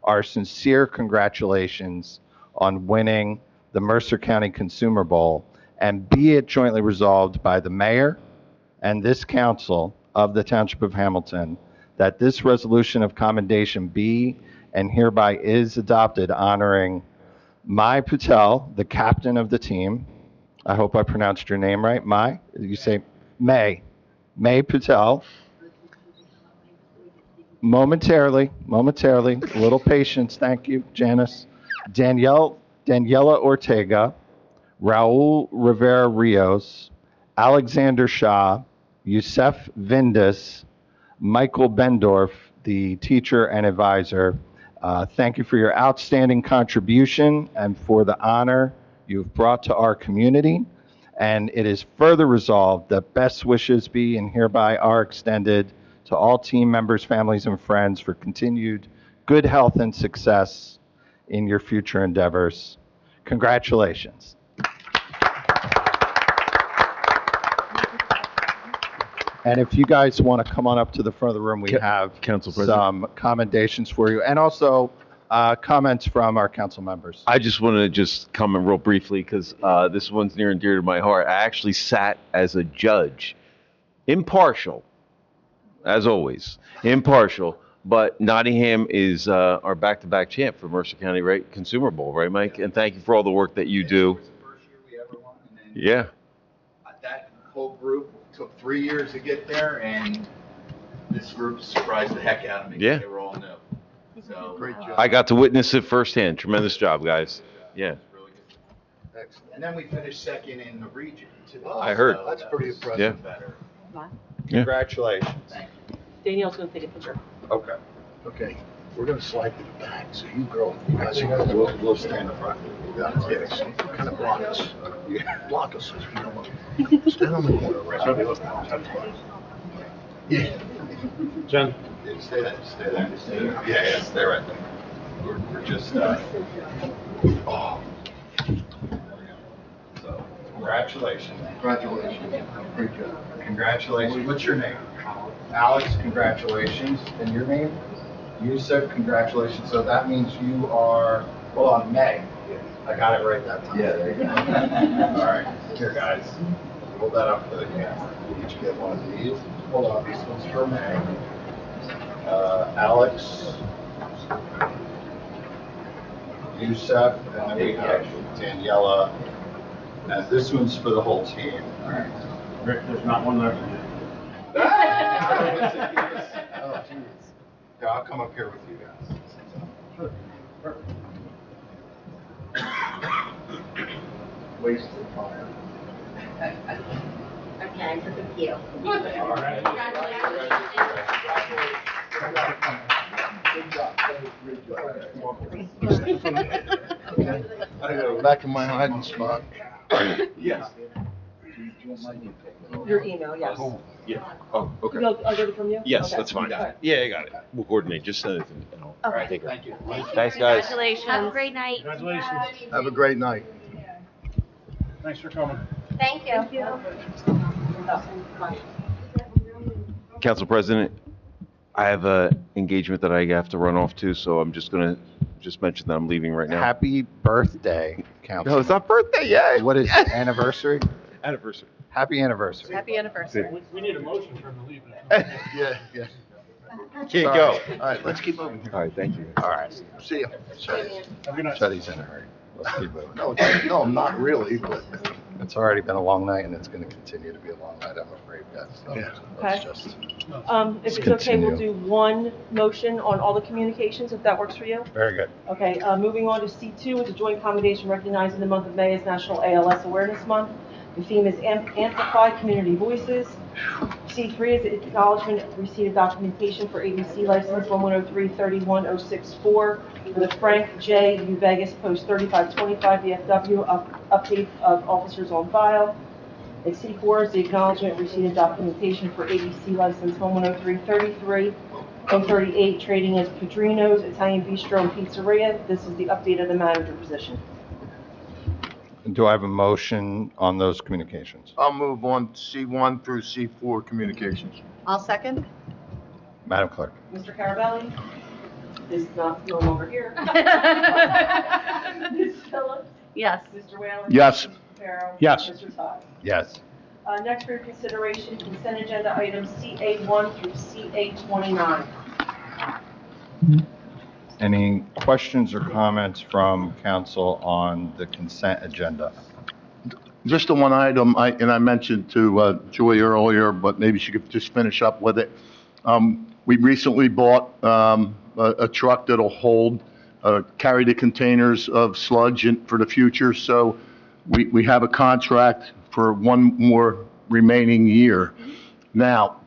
our sincere congratulations on winning the Mercer County Consumer Bowl, and be it jointly resolved by the mayor and this council of the Township of Hamilton that this resolution of commendation be and hereby is adopted, honoring Mai Patel, the captain of the team. I hope I pronounced your name right. Mai? You say May Patel. Momentarily, a little patience. Thank you, Janice. Daniela Ortega, Raul Rivera Rios, Alexander Shah, Youssef Vindis, Michael Bendorf, the teacher and advisor. Thank you for your outstanding contribution and for the honor you've brought to our community. And it is further resolved that best wishes be and hereby are extended to all team members, families, and friends for continued good health and success in your future endeavors. Congratulations. And if you guys want to come on up to the front of the room, we have Council President. some commendations for you. And also, Comments from our council members. I just want to just comment real briefly because this one's near and dear to my heart. I actually sat as a judge, impartial, as always, impartial. But Nottingham is our back-to-back champ for Mercer County Consumer Bowl, right, Mike? And thank you for all the work that you do. Yeah. That whole group took 3 years to get there, and this group surprised the heck out of me. Yeah. They were all new. So, great job. I got to witness it firsthand. Tremendous job, guys. Yeah. Excellent. And then we finished second in the region, too. I heard. So that's pretty impressive. Yeah. Better. Yeah. Congratulations. it. Danielle's gonna take a picture. Okay. Okay, we're gonna slide to the back, so you guys are gonna, we'll stand in the front. Yes, kind of block us. Block us. You don't want to. Stand on the corner, right? Yeah. Jen? Stay there, stay there, stay there. Yeah, stay right there. We're just, oh. So, congratulations. Congratulations. Great job. Congratulations. What's your name? Alex, congratulations. And your name? Yusuf, congratulations. So that means you are, well, on May. I got it right that time. Yeah, there you go. All right, here, guys. Hold that up for the camera. Each get one of these. Hold on, these ones for May. Alex, Yusuf, and then we have Daniela. And this one's for the whole team. All right. Rick, there's not one left. Oh, jeez. Yeah, I'll come up here with you guys. Wasted fire. Okay, so thank you. All right. I gotta go back in my hiding spot. Yes. Your email, yes. Yeah. Oh, okay. I'll get it from you? Yes, Okay. that's fine. Okay. Yeah, I got it. We'll coordinate. Just send it to me. And I'll Okay. take it. Thank you. Thanks, guys. Congratulations. Have a great night. Congratulations. Have a great night. Thanks for coming. Thank you. Council President, I have a engagement that I have to run off to, so I'm just gonna mention that I'm leaving right now. Happy birthday, Council. No, it's not birthday yet. What is it, anniversary? Anniversary. Happy anniversary. Happy anniversary. We need a motion for him to leave. Yeah, yeah. Can't go. All right, let's keep moving here. All right, thank you. All right. See ya. Have a good night. Chetty's in a hurry. Let's keep moving. No, not really, but. It's already been a long night, and it's going to continue to be a long night, I'm afraid, guys. So Yeah. let's Okay. just, If it's okay, we'll continue. do one motion on all the communications, if that works for you. very good. Okay, moving on to C2, it's a joint accommodation recognizing the month of May as National ALS Awareness Month. The theme is Amplify Community Voices. C3 is acknowledgement of receipt of documentation for ABC license 1103-31064 for the Frank J. U. Vegas Post 3525 VFW update of officers on file. And C4 is the acknowledgement of receipt of documentation for ABC license 1103-33 trading as Padrino's Italian Bistro and Pizzeria. This is the update of the manager position. Do I have a motion on those communications? I'll move on C1 through C4 communications. I'll second. Madam Clerk? Mr. Carabelli is no longer here. Ms. Phillips? Yes. Mr. Whalen? Yes. Mr. Reparo? Yes. Mr. Todd? Yes. Next for consideration, consent agenda items CA1 through CA29. Any questions or comments from council on the consent agenda? Just the one item, I mentioned to Joy earlier, but maybe she could just finish up with it. We recently bought a truck that'll carry the containers of sludge for the future, so we have a contract for one more remaining year. Now,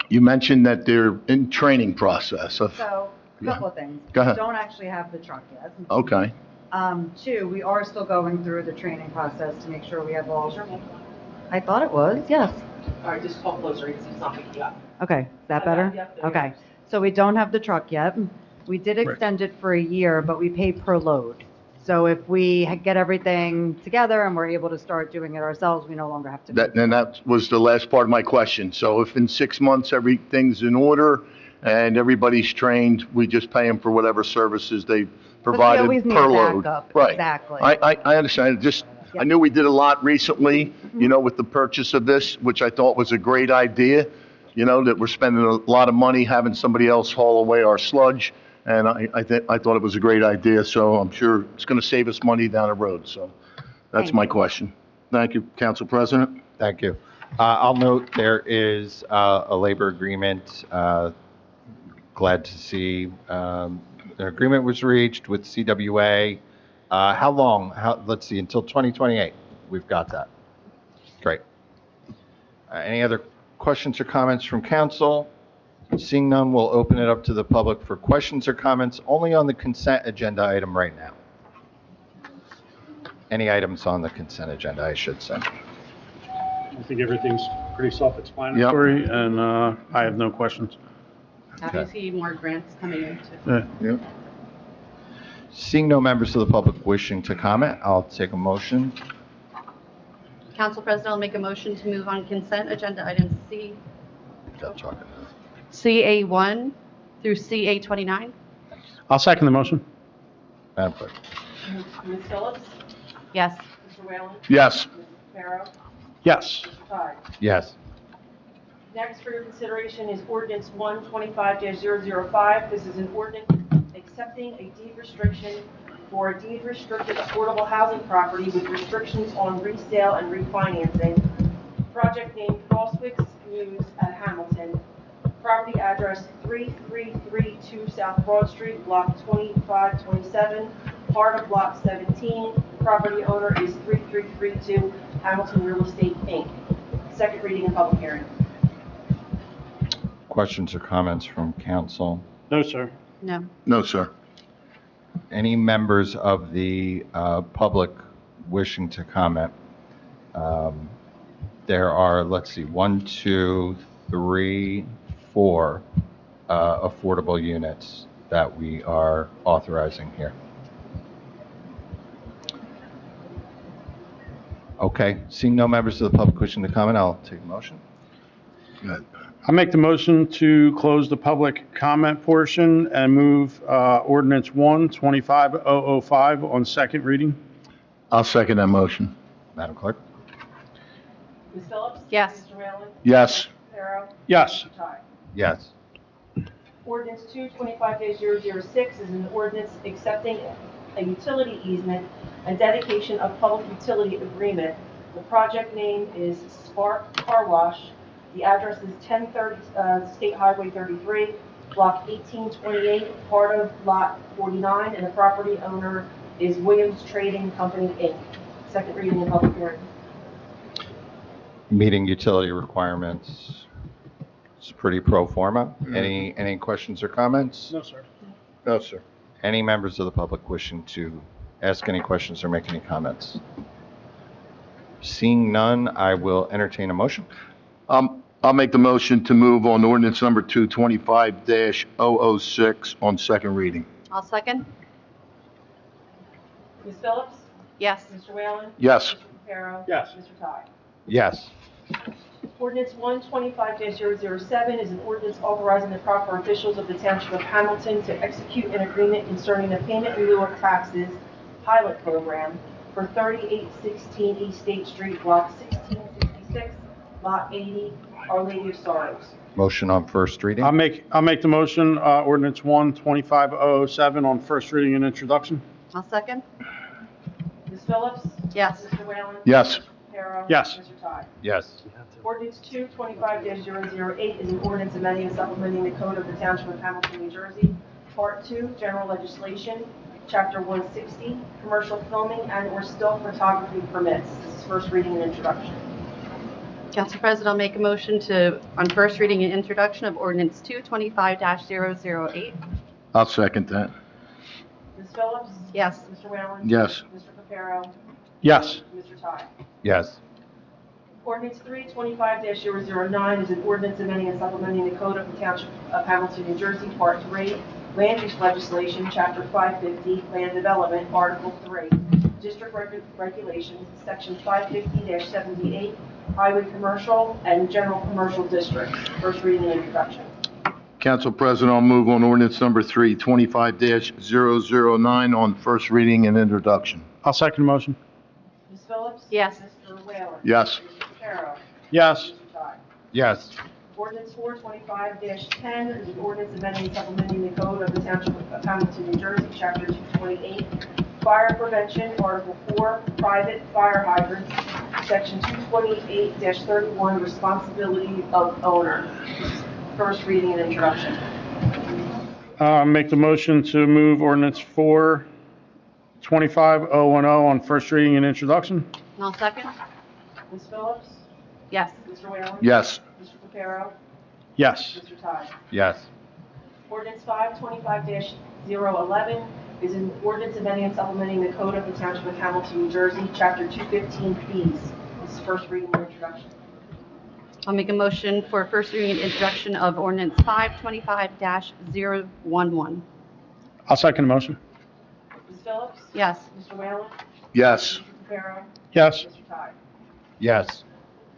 you mentioned that they're in training process. So, a couple of things. Go ahead. We don't actually have the truck yet. Okay. Two, we are still going through the training process to make sure we have all. I thought it was, yes. All right, just call closer, it's not picking you up. Okay, is that better? Yep. Okay, so we don't have the truck yet. We did extend it for a year, but we pay per load. So if we get everything together and we're able to start doing it ourselves, we no longer have to. That was the last part of my question. So if in 6 months everything's in order and everybody's trained, we just pay them for whatever services provided always need a per load. backup. Right. Exactly. I understand. I knew we did a lot recently, with the purchase of this, which I thought was a great idea, that we're spending a lot of money having somebody else haul away our sludge. And I thought it was a great idea, so I'm sure it's going to save us money down the road. So that's my question. Thank you, Council President. Thank you. I'll note there is a labor agreement. Glad to see an agreement was reached with CWA. How long? Let's see, until 2028. We've got that. Great. Any other questions or comments from council? Seeing none, we'll open it up to the public for questions or comments only on the consent agenda item right now. Any items on the consent agenda, I should say. I think everything's pretty self-explanatory, and I have no questions. Happy to see more grants coming in too. Yeah. Seeing no members of the public wishing to comment, I'll take a motion. Council President, I'll make a motion to move on consent agenda items CA1 through CA29. I'll second the motion. Madam Clerk. Ms. Phillips? Yes. Mr. Whalen? Yes. Mr. Farrow? Yes. Mr. Todd? Yes. Next for your consideration is ordinance 125-005. This is an ordinance accepting a deed restriction for a deed restricted affordable housing property with restrictions on resale and refinancing. Project named Crosswicks News at Hamilton. Property address 3332 South Broad Street, Block 2527, part of Block 17. Property owner is 3332 Hamilton Real Estate, Inc. Second reading and public hearing. Questions or comments from council? No, sir. No. No, sir. Any members of the public wishing to comment? There are, let's see, 1, 2, 3, 4 affordable units that we are authorizing here. Okay, seeing no members of the public wishing to comment, I'll take a motion. Good. I make the motion to close the public comment portion and move ordinance 125-005 on second reading. I'll second that motion. Madam Clerk? Ms. Phillips? Yes. Mr. Whalen? Yes. Mr. Farrow? Yes. Mr. Todd? Yes. Ordinance 225-006 is an ordinance accepting a utility easement and dedication of public utility agreement. The project name is Spark Car Wash. The address is 1030 State Highway 33, Block 1828, part of Lot 49, and the property owner is Williams Trading Company, Inc. Second reading and public hearing. Meeting utility requirements. It's pretty pro forma. Any questions or comments? No, sir. No, sir. Any members of the public wishing to ask any questions or make any comments? Seeing none, I will entertain a motion. I'll make the motion to move on ordinance number 225-006 on second reading. I'll second. Ms. Phillips? Yes. Mr. Whalen? Yes. Mr. Farrow? Yes. Mr. Todd? Yes. Ordinance 125-007 is an ordinance authorizing the proper officials of the Township of Hamilton to execute an agreement concerning the payment in lieu of taxes pilot program for 3816 East State Street, Block 1666, Lot 80, Our Lady of Sorrows. Motion on first reading. I'll make the motion, ordinance 125-007 on first reading and introduction. I'll second. Ms. Phillips? Yes. Mr. Whalen? Yes. Mr. Farrow? Yes. Mr. Todd? Yes. Ordinance 225-008 is an ordinance amending and supplementing the code of the Township of Hamilton, New Jersey. Part 2, General Legislation, Chapter 160, Commercial Filming and/or Still Photography Permits. This is first reading and introduction. Council President, I'll make a motion on first reading and introduction of ordinance 225-008. I'll second that. Ms. Phillips? Yes. Mr. Whalen? Yes. Mr. Caparo? Yes. Mr. Todd? Yes. Ordinance 325-009 is an ordinance amending and supplementing the code of the Township of Hamilton, New Jersey, Part 3, Land Use Legislation, Chapter 550, Land Development, Article 3, District Regulations, Section 550-78, Highway Commercial and General Commercial Districts. First reading and introduction. Council President, I'll move on ordinance number 3, 25-009 on first reading and introduction. I'll second the motion. Ms. Phillips? Yes. Mr. Whaler? Yes. Mr. Reparo? Yes. Mr. Todd? Yes. Ordinance 425-10 is an ordinance amending and supplementing the code of the Township of Hamilton, New Jersey, Chapter 228, Fire Prevention, Article 4, Private Fire Hydrants, Section 228-31, Responsibility of Owner. First reading and introduction. Make the motion to move ordinance 425-010 on first reading and introduction. And I'll second. Ms. Phillips? Yes. Mr. Whaler? Yes. Mr. Reparo? Yes. Mr. Todd? Yes. Ordinance 525-011 is an ordinance amending and supplementing the code of the Township of Hamilton, New Jersey, Chapter 215 fees. This is first reading and introduction. I'll make a motion for first reading and introduction of ordinance 525-011. I'll second the motion. Ms. Phillips? Yes. Mr. Whaler? Yes. Mr. Reparo? Yes. Mr. Todd? Yes.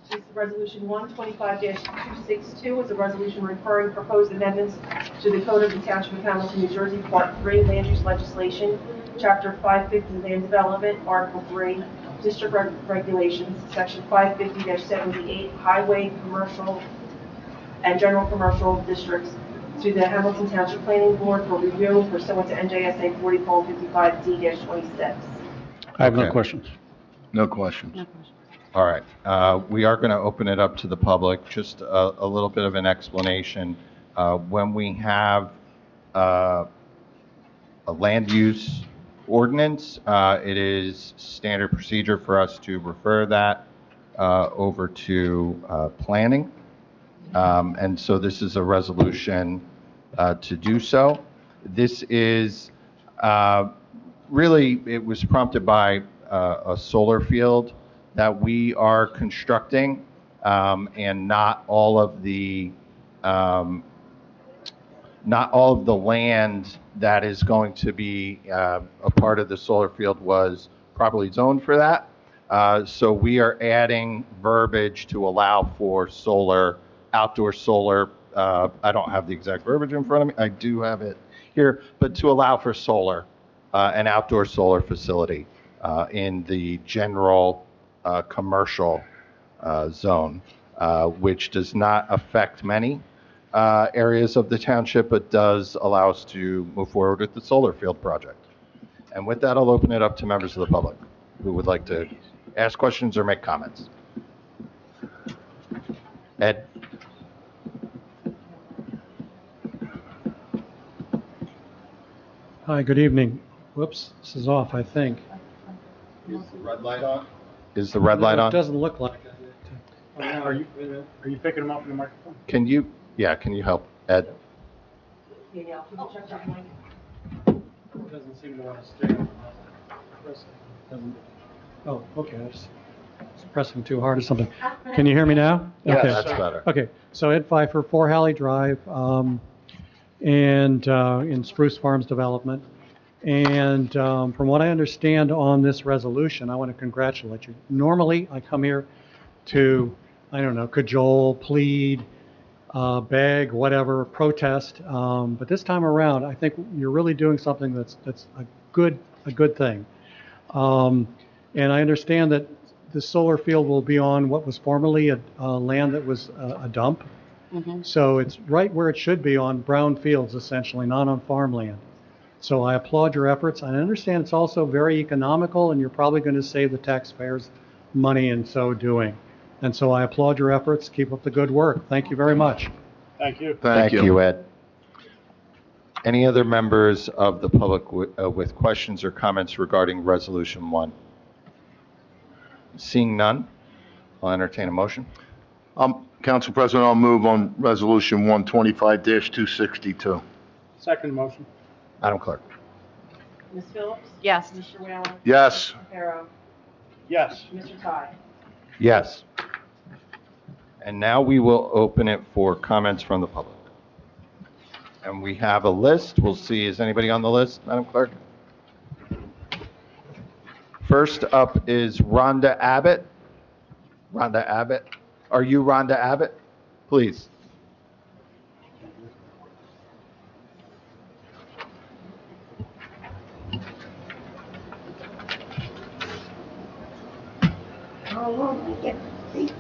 This is Resolution 125-262 is a resolution referring proposed amendments to the Code of the Township of Hamilton, New Jersey, Part 3, Land Use Legislation, Chapter 550, Land Development, Article 3, District Regulations, Section 550-78, Highway, Commercial, and General Commercial Districts, to the Hamilton Township Planning Board for review pursuant to NJSA 40:55D-26. I have no Okay. questions. No questions. No question. All right. We are going to open it up to the public. Just a little bit of an explanation. When we have a land use ordinance, it is standard procedure for us to refer that over to planning. And so this is a resolution to do so. This is really, it was prompted by a solar field that we are constructing, and not all of the land that is going to be a part of the solar field was properly zoned for that. So we are adding verbiage to allow for solar, outdoor solar. I don't have the exact verbiage in front of me. I do have it here, but to allow for solar, an outdoor solar facility in the general commercial zone, which does not affect many areas of the township, but does allow us to move forward with the solar field project. And with that, I'll open it up to members of the public who would like to ask questions or make comments. Ed? Hi, good evening. Whoops, this is off, I think. Is the red light on? Is the red light It on? doesn't look like it. Are you picking them up in the microphone? Can you help, Ed? Danielle, could you check that mic? It doesn't seem to want to stay on. Oh, okay, I was pressing too hard or something. Can you hear me now? Yes, Okay. that's better. Okay, so Ed Pfeiffer, 4 Halley Drive, and in Spruce Farms Development. And from what I understand on this resolution, I want to congratulate you. Normally, I come here to, I don't know, cajole, plead, beg, whatever, protest. But this time around, I think you're really doing something that's a good thing. And I understand that the solar field will be on what was formerly a land that was a dump. Mm-hmm. So it's right where it should be, on brown fields, essentially, not on farmland. So I applaud your efforts. I understand it's also very economical, and you're probably going to save the taxpayers money in so doing. And so I applaud your efforts. Keep up the good work. Thank you very much. Thank you. Thank you, Ed. Any other members of the public with questions or comments regarding Resolution 1? Seeing none, I'll entertain a motion. Council President, I'll move on Resolution 125-262. Second motion. Madam Clerk? Ms. Phillips? Yes. Mr. Whaler? Yes. Mr. Reparo? Yes. Mr. Todd? Yes. And now we will open it for comments from the public. And we have a list. We'll see, is anybody on the list, Madam Clerk? First up is Rhonda Abbott. Rhonda Abbott. Are you Rhonda Abbott? Please. How long do I get to speak?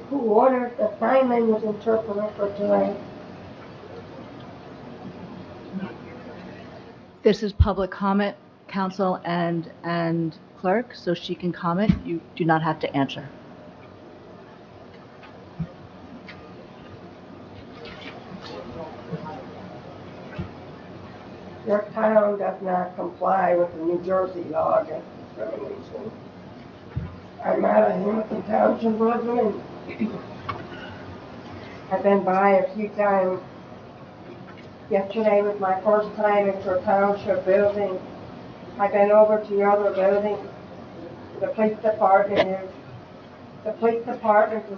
Who ordered the sign language interpreter for tonight? This is public comment, counsel and clerk, so she can comment. You do not have to answer. Your town does not comply with the New Jersey law against discrimination. I'm out of Hamilton Township resident. I've been by a few times. Yesterday was my first time into a township building. I've been over to your other buildings. The police department does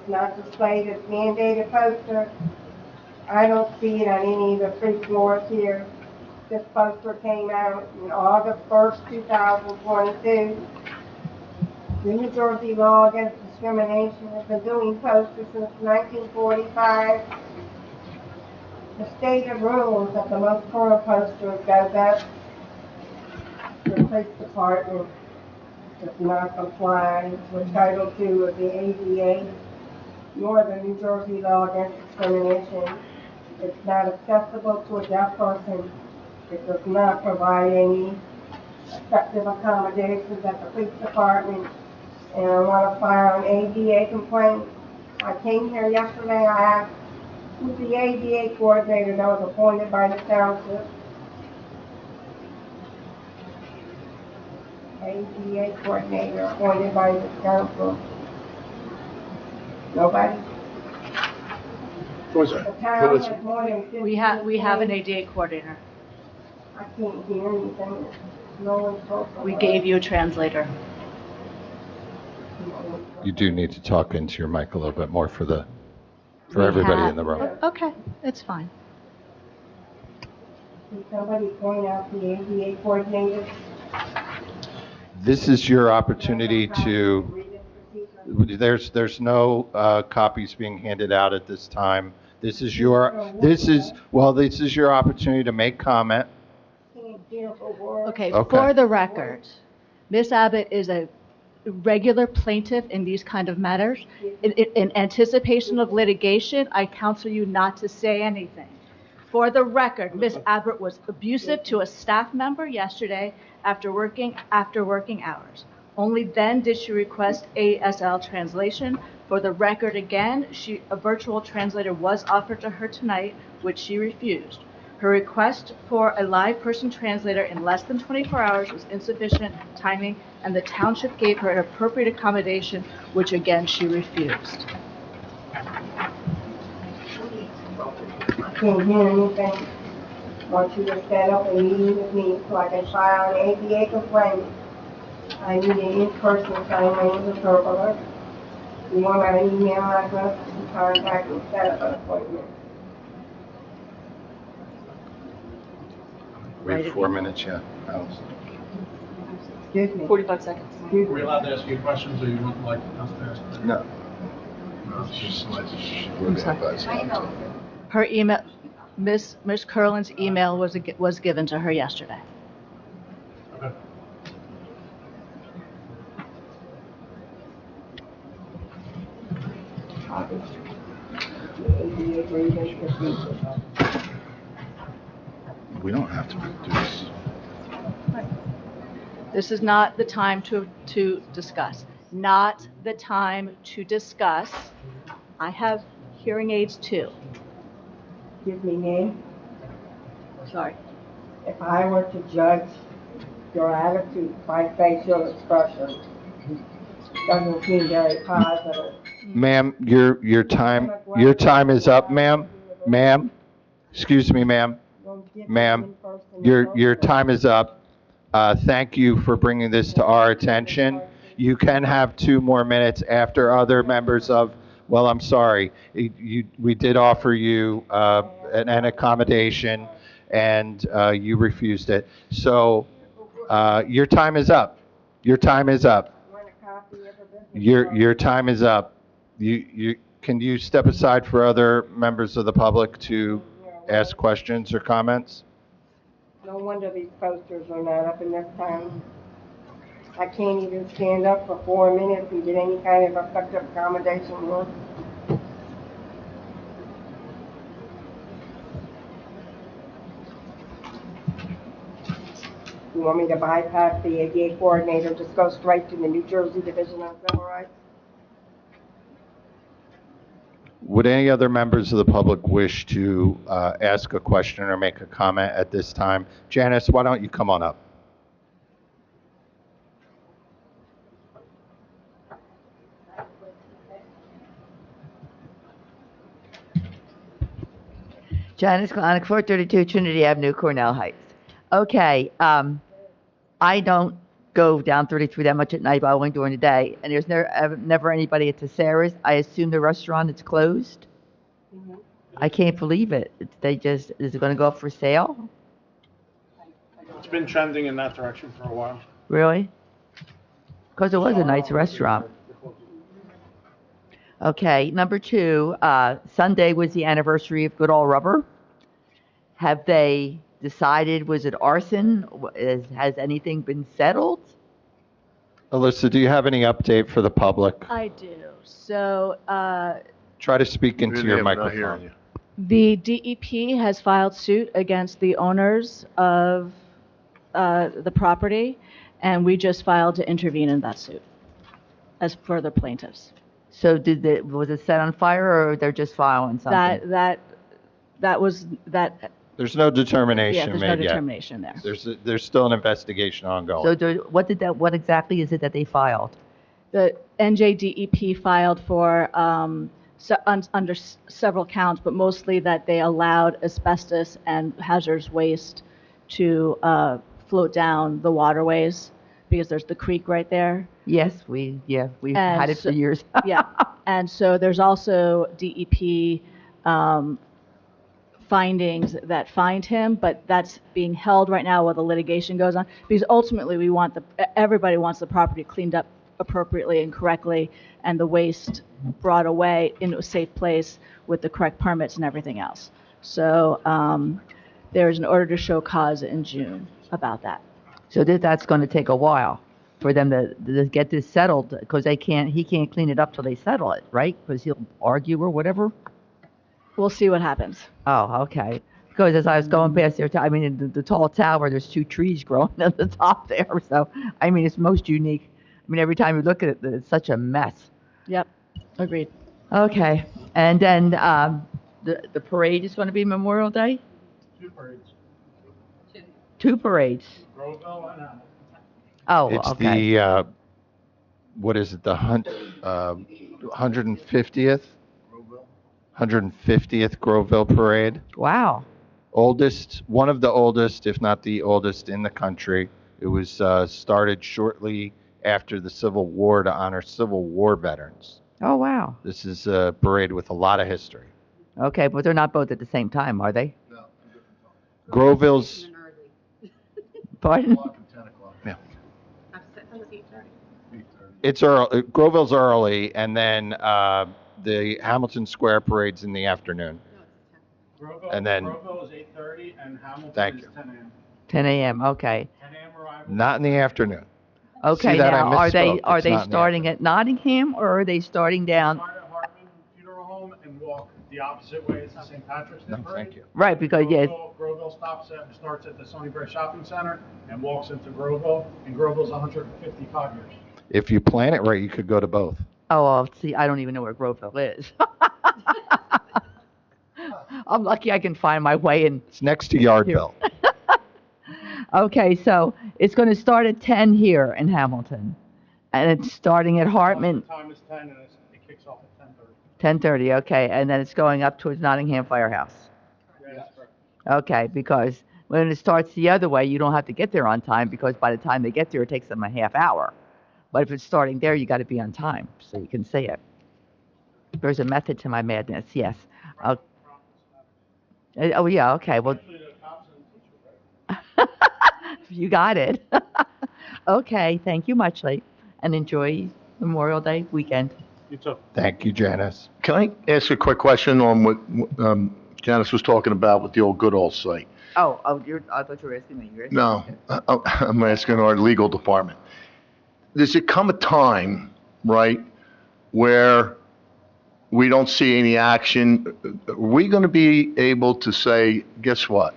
not display this mandated poster. I don't see it on any of the 3 floors here. This poster came out in August 1st, 2022. The New Jersey law against discrimination has been doing posters since 1945. The stated rules that the most current posters go up. The police department does not comply with Title II of the ADA, nor the New Jersey law against discrimination. It's not accessible to a deaf person. It does not provide any effective accommodations at the police department. And I want to file an ADA complaint. I came here yesterday. I asked who's the ADA coordinator that was appointed by the township. ADA coordinator appointed by the council. Nobody? The town has more than 50 We have an employees. ADA coordinator. I can't hear anything. No one's talking. We gave you a translator. You do need to talk into your mic a little bit more for everybody in the room. Okay, it's fine. Can somebody point out the ADA coordinator? This is your opportunity to, there's no copies being handed out at this time. This is your opportunity to make comment. Okay, for the record, Ms. Abbott is a regular plaintiff in these kind of matters. In anticipation of litigation, I counsel you not to say anything. For the record, Ms. Abbott was abusive to a staff member yesterday after working hours. Only then did she request ASL translation. For the record again, a virtual translator was offered to her tonight, which she refused. Her request for a live person translator in less than 24 hours was insufficient timing, and the township gave her an appropriate accommodation, which again she refused. I can't hear anything. I want you to set up a meeting with me so I can file an ADA complaint. I need an in-person sign language interpreter. You want my email address? You can contact me, set up an appointment. Wait 4 minutes, yeah. Excuse me. 45 seconds. Excuse Are we me. allowed to ask you questions, or you would like us to ask? No. I'm sorry. Her email, Ms. Curlin's email was given to her yesterday. Okay. We don't have to produce. This is not the time to discuss. Not the time to discuss. I have hearing aids too. Excuse me, name. Sorry. If I were to judge your attitude by facial expression, doesn't seem very positive. Ma'am, your time is up, ma'am. Ma'am, excuse me, ma'am. Ma'am, your time is up. Thank you for bringing this to our attention. You can have 2 more minutes after other members of, well, I'm sorry. We did offer you an accommodation, and you refused it. So your time is up. Your time is up. Your time is up. Can you step aside for other members of the public to ask questions or comments? No wonder these posters are not up in this town. I can't even stand up for 4 minutes and get any kind of effective accommodation work. You want me to bypass the ADA coordinator, just go straight to the New Jersey Division of Civil Rights? Would any other members of the public wish to ask a question or make a comment at this time? Janice, why don't you come on up? Janice Kalanick, 432 Trinity Avenue, Cornell Heights. Okay, I don't go down 33 that much at night, but only during the day. And there's never anybody at Tessera's. I assume the restaurant is closed. Mm-hmm. I can't believe it. Is it going to go up for sale? It's been trending in that direction for a while. Really? Because it was a nice restaurant. Okay, number 2, Sunday was the anniversary of Good Old Rubber. Have they decided, was it arson? Has anything been settled? Alyssa, do you have any update for the public? I do. So, Try to speak into your microphone. the DEP has filed suit against the owners of the property, and we just filed to intervene in that suit as further plaintiffs. So was it set on fire, or they're just filing something? That was that. There's no determination Yeah, there's made no yet. determination there. There's still an investigation ongoing. So what exactly is it that they filed? The NJDEP filed for under several counts, but mostly that they allowed asbestos and hazardous waste to float down the waterways because there's the creek right there. Yes, we've had it for years. Yeah, and so there's also DEP findings that find him, but that's being held right now while the litigation goes on, because ultimately everybody wants the property cleaned up appropriately and correctly, and the waste brought away into a safe place with the correct permits and everything else. So there's an order to show cause in June about that. So that's going to take a while for them to get this settled, because he can't clean it up till they settle it, right? Because he'll argue or whatever. We'll see what happens. Oh, okay. Because as I was going past there, in the tall tower, there's 2 trees growing at the top there. So, it's most unique. Every time you look at it, it's such a mess. Yep, agreed. Okay. And then the parade is going to be Memorial Day? 2 parades. 2 parades. Groveville and Hamilton. Oh, It's okay. the, what is it, the 150th? 150th Groveville Parade. Wow. One of the oldest, if not the oldest in the country. It was started shortly after the Civil War to honor Civil War veterans. Oh, wow. This is a parade with a lot of history. Okay, but they're not both at the same time, are they? No. Groveville's, Pardon? yeah. It's early. Groveville's early, and then the Hamilton Square Parade's in the afternoon. And then Groveville is 8:30 and Hamilton Thank is you. 10 a.m. 10 a.m., okay. 10 a.m. arrival. Not in the afternoon. Okay, See that? I now, are they misspoke. It's not in the starting at Nottingham, or are they starting down? Start at Hartman Funeral Home and walk the opposite way as the St. Patrick's Day No, parade. thank you. Right, because, yes, Groveville starts at the Sunnybrook Shopping Center and walks into Groveville, and Groveville's 155 years. If you plan it right, you could go to both. well, see, I don't even know where Groveville is. I'm lucky I can find my way in. It's next to Yardville. Okay, so it's going to start at 10 here in Hamilton, and it's starting at Hartman, The time is 10 and it kicks off at 10:30. 10:30, okay, and then it's going up towards Nottingham Firehouse. Yes, correct. Okay, because when it starts the other way, you don't have to get there on time, because by the time they get there, it takes them a half hour. But if it's starting there, you got to be on time, so you can see it. There's a method to my madness, yes. Oh, yeah, okay, well, you got it. Okay, thank you muchly, and enjoy Memorial Day weekend. You too. Thank you, Janice. Can I ask a quick question on what Janice was talking about with the old Goodall site. Oh, I thought you were asking me. You're asking No, I'm asking our legal department. Does it come a time, right, where we don't see any action? Are we going to be able to say, guess what?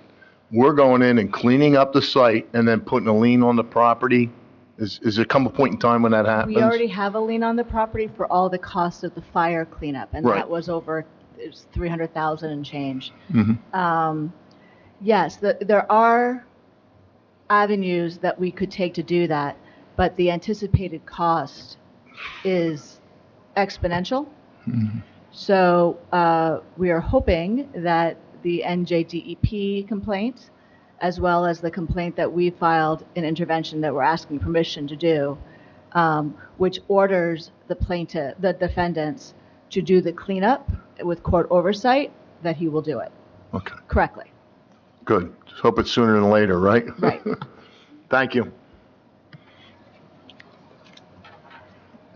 We're going in and cleaning up the site and then putting a lien on the property? Is there come a point in time when that happens? We already have a lien on the property for all the costs of the fire cleanup, and Right. that was over, it was 300,000 and change. Mhm. Yes, there are avenues that we could take to do that, but the anticipated cost is exponential. Mhm. So we are hoping that the NJDEP complaint, as well as the complaint that we filed in intervention that we're asking permission to do, which orders the defendants to do the cleanup with court oversight, that he will do it Okay, correctly. good. Just hope it's sooner than later, right? Right. Thank you.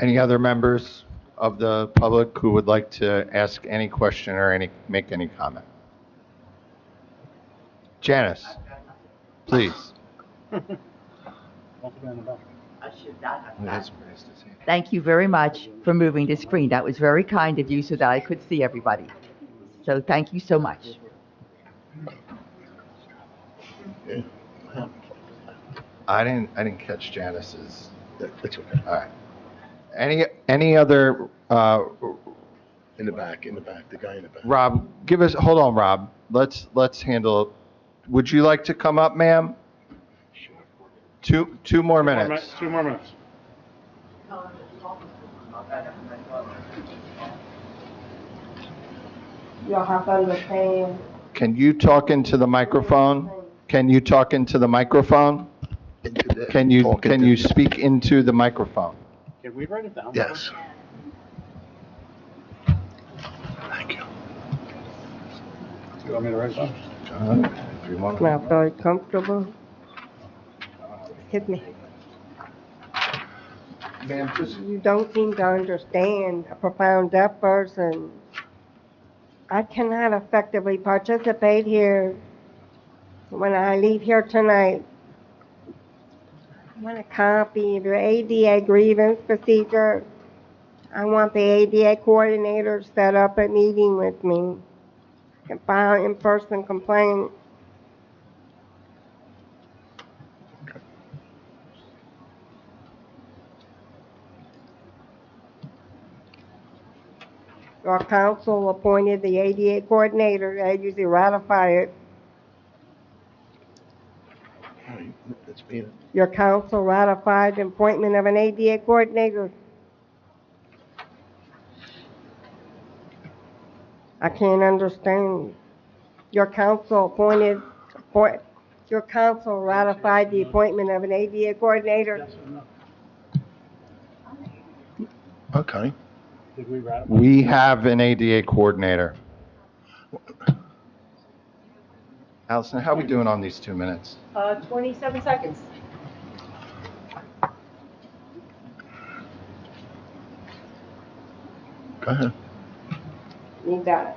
Any other members of the public who would like to ask any question or make any comment? Janice, please. Thank you very much for moving the screen. That was very kind of you so that I could see everybody. So thank you so much. I didn't catch Janice's. That's okay. All right. Any other, In the back, the guy in the back. Rob, hold on, Rob. Let's handle, would you like to come up, ma'am? Two more minutes. 2 more minutes. You'll have to understand. Can you talk into the microphone? Can you talk into the microphone? Can you speak into the microphone? Can we write it down? Yes. Thank you. You want me to write it down? If you want. Not very comfortable. Hit me. Ma'am, just. You don't seem to understand a profound deaf person. I cannot effectively participate here when I leave here tonight. I want a copy of your ADA grievance procedure. I want the ADA coordinator set up a meeting with me and file an in-person complaint. Your council appointed the ADA coordinator. They usually ratify it. Your council ratified the appointment of an ADA coordinator. I can't understand. Your council ratified the appointment of an ADA coordinator. Okay. Did we ratify? We have an ADA coordinator. Allison, how are we doing on these 2 minutes? 27 seconds. Go ahead. You got it.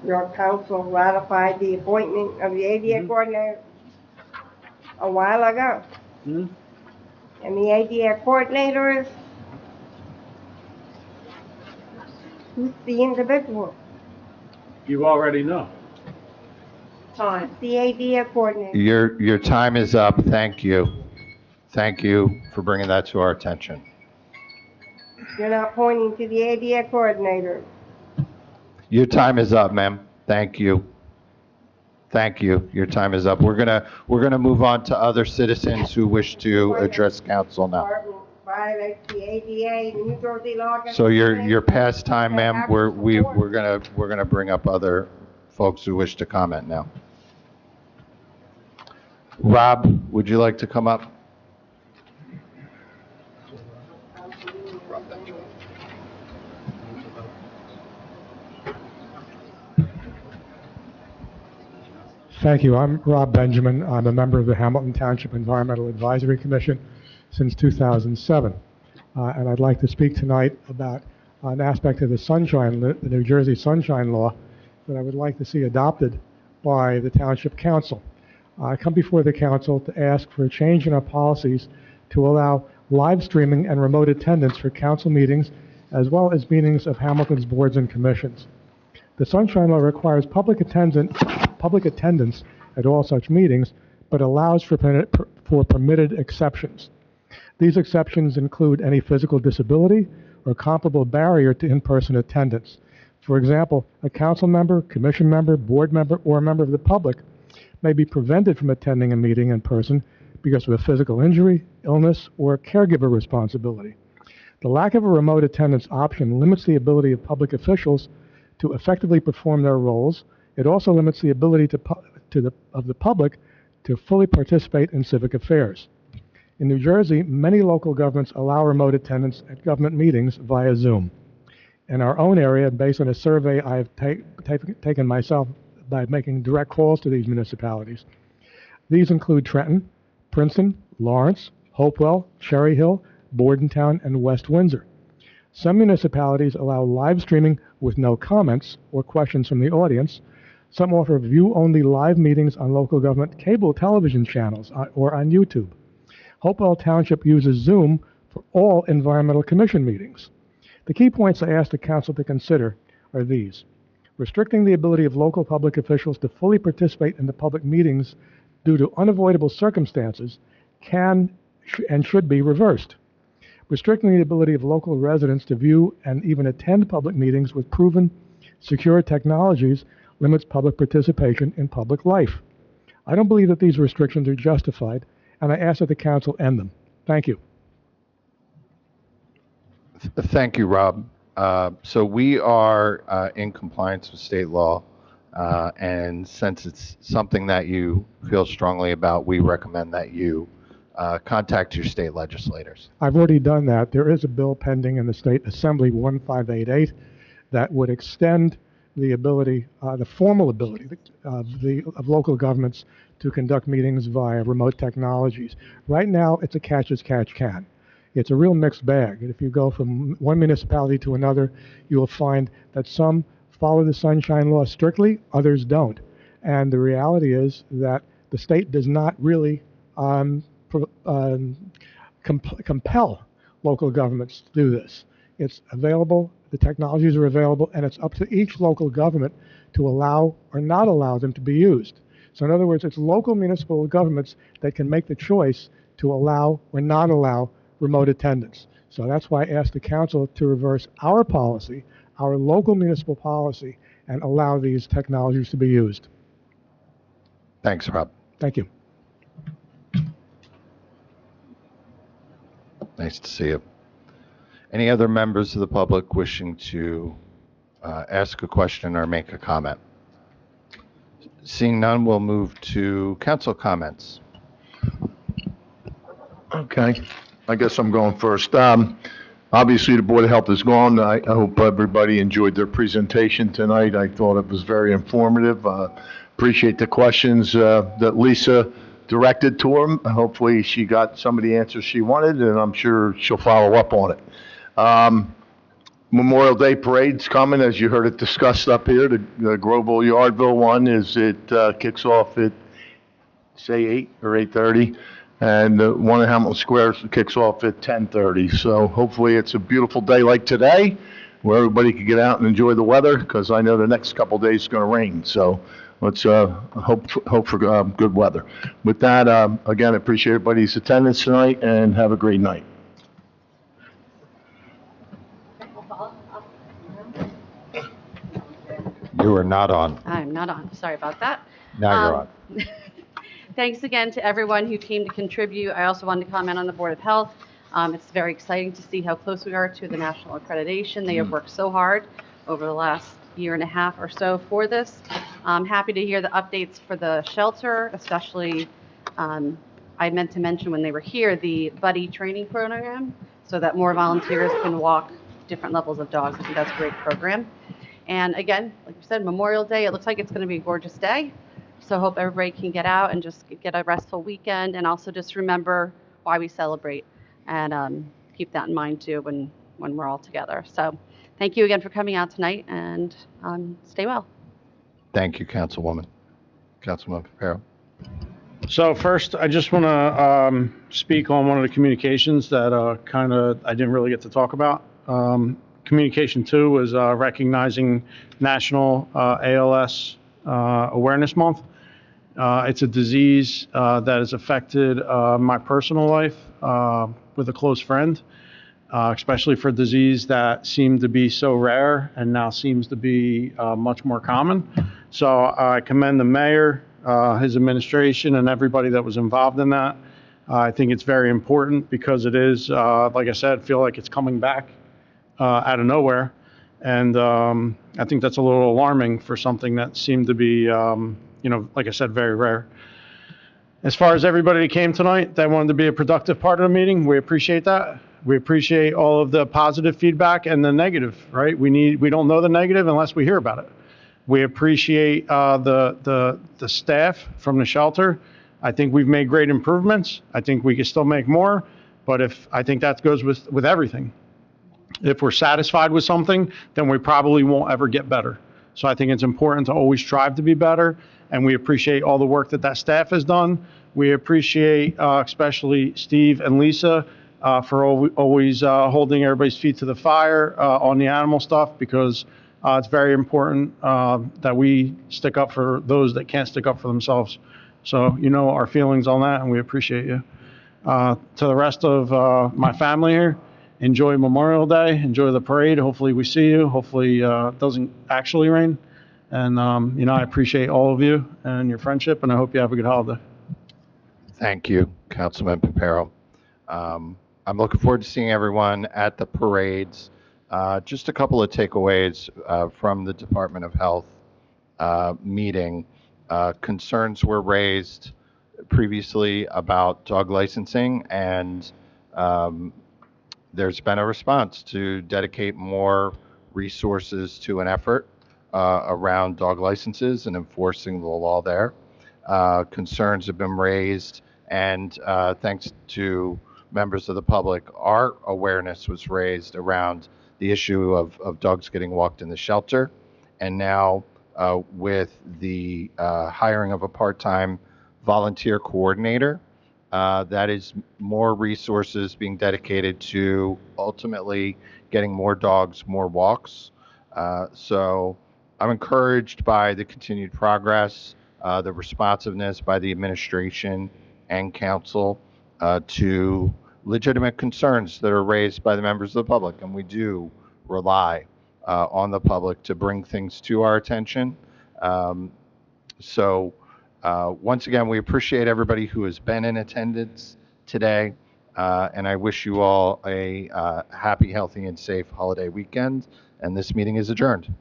Your council ratified the appointment of the ADA coordinator a while ago. And the ADA coordinator is, who's the individual? You already know. Time. The ADA coordinator. Your time is up. Thank you. Thank you for bringing that to our attention. You're not pointing to the ADA coordinator. Your time is up, ma'am. Thank you. Thank you. Your time is up. We're gonna move on to other citizens who wish to address council now. Violates the ADA, the New Jersey law. So your past time, ma'am. We're gonna bring up other folks who wish to comment now. Rob, would you like to come up? Thank you. I'm Rob Benjamin. I'm a member of the Hamilton Township Environmental Advisory Commission since 2007. And I'd like to speak tonight about an aspect of the New Jersey Sunshine Law that I would like to see adopted by the Township Council. I come before the council to ask for a change in our policies to allow live streaming and remote attendance for council meetings as well as meetings of Hamilton's boards and commissions. The Sunshine Law requires public attendance at all such meetings, but allows for permitted exceptions. These exceptions include any physical disability or comparable barrier to in-person attendance. For example, a council member, commission member, board member, or a member of the public may be prevented from attending a meeting in person because of a physical injury, illness, or caregiver responsibility. The lack of a remote attendance option limits the ability of public officials to effectively perform their roles. It also limits the ability of the public to fully participate in civic affairs. In New Jersey, many local governments allow remote attendance at government meetings via Zoom. In our own area, based on a survey I have taken myself by making direct calls to these municipalities, these include Trenton, Princeton, Lawrence, Hopewell, Cherry Hill, Bordentown, and West Windsor. Some municipalities allow live streaming with no comments or questions from the audience. Some offer view-only live meetings on local government cable television channels or on YouTube. Hopewell Township uses Zoom for all environmental commission meetings. The key points I ask the council to consider are these. Restricting the ability of local public officials to fully participate in the public meetings due to unavoidable circumstances can and should be reversed. Restricting the ability of local residents to view and even attend public meetings with proven secure technologies limits public participation in public life. I don't believe that these restrictions are justified, and I ask that the council end them. Thank you. Thank you, Rob. So we are in compliance with state law, and since it's something that you feel strongly about, we recommend that you contact your state legislators. I've already done that. There is a bill pending in the State Assembly 1588 that would extend the ability, the formal ability of local governments to conduct meetings via remote technologies. Right now, it's a catch as catch can. It's a real mixed bag. And if you go from one municipality to another, you will find that some follow the Sunshine Law strictly, others don't. And the reality is that the state does not really compel local governments to do this. It's available, the technologies are available, and it's up to each local government to allow or not allow them to be used. So in other words, it's local municipal governments that can make the choice to allow or not allow remote attendance. So that's why I asked the council to reverse our policy, our local municipal policy, and allow these technologies to be used. Thanks, Rob. Thank you. Nice to see you. Any other members of the public wishing to ask a question or make a comment? Seeing none, we'll move to council comments. Okay, I guess I'm going first. Obviously, the Board of Health is gone. I hope everybody enjoyed their presentation tonight. I thought it was very informative. Appreciate the questions that Lisa directed to them. Hopefully, she got some of the answers she wanted, and I'm sure she'll follow up on it. Memorial Day parade's coming, as you heard it discussed up here. The Groveville Yardville one kicks off at, say, 8 or 8:30. And the one at Hamilton Square kicks off at 10:30. So hopefully it's a beautiful day like today where everybody can get out and enjoy the weather, because I know the next couple of days is going to rain. So let's hope for good weather. With that, again, I appreciate everybody's attendance tonight, and have a great night. You are not on. I'm not on. Sorry about that. Now you're on. Thanks again to everyone who came to contribute. I also wanted to comment on the Board of Health. It's very exciting to see how close we are to the national accreditation. They have worked so hard over the last year and a half or so for this. I'm happy to hear the updates for the shelter, especially I meant to mention when they were here, the buddy training program, so that more volunteers can walk different levels of dogs. I think that's a great program. And again, like you said, Memorial Day, it looks like it's going to be a gorgeous day. So I hope everybody can get out and just get a restful weekend, and also just remember why we celebrate, and keep that in mind too when we're all together. So thank you again for coming out tonight, and stay well. Thank you, Councilwoman. Councilman Papero. So first, I just want to speak on one of the communications that I didn't really get to talk about. Communication 2 was recognizing National ALS Awareness Month. It's a disease that has affected my personal life with a close friend, especially for a disease that seemed to be so rare and now seems to be much more common. So I commend the mayor, his administration, and everybody that was involved in that. I think it's very important because it is, like I said, feel like it's coming back out of nowhere. And I think that's a little alarming for something that seemed to be, like I said, very rare. As far as everybody that came tonight, that wanted to be a productive part of the meeting, we appreciate that. We appreciate all of the positive feedback and the negative, right? We don't know the negative unless we hear about it. We appreciate the staff from the shelter. I think we've made great improvements. I think we can still make more, but I think that goes with everything. If we're satisfied with something, then we probably won't ever get better. So I think it's important to always strive to be better, and we appreciate all the work that staff has done. We appreciate especially Steve and Lisa for always holding everybody's feet to the fire on the animal stuff, because it's very important that we stick up for those that can't stick up for themselves. So you know our feelings on that, and we appreciate you. To the rest of my family here, enjoy Memorial Day, enjoy the parade. Hopefully we see you. Hopefully it doesn't actually rain. And, I appreciate all of you and your friendship, and I hope you have a good holiday. Thank you, Councilman Papero. I'm looking forward to seeing everyone at the parades. Just a couple of takeaways from the Department of Health meeting. Concerns were raised previously about dog licensing, and there's been a response to dedicate more resources to an effort around dog licenses and enforcing the law there. Concerns have been raised, and thanks to members of the public, our awareness was raised around the issue of dogs getting walked in the shelter. And now with the hiring of a part-time volunteer coordinator, that is more resources being dedicated to ultimately getting more dogs, more walks. So I'm encouraged by the continued progress, the responsiveness by the administration and council to legitimate concerns that are raised by the members of the public. And we do rely on the public to bring things to our attention. Once again, we appreciate everybody who has been in attendance today, and I wish you all a happy, healthy, and safe holiday weekend, and this meeting is adjourned.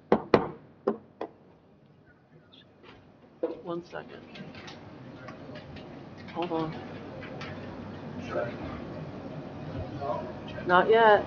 1 second. Hold on. Not yet.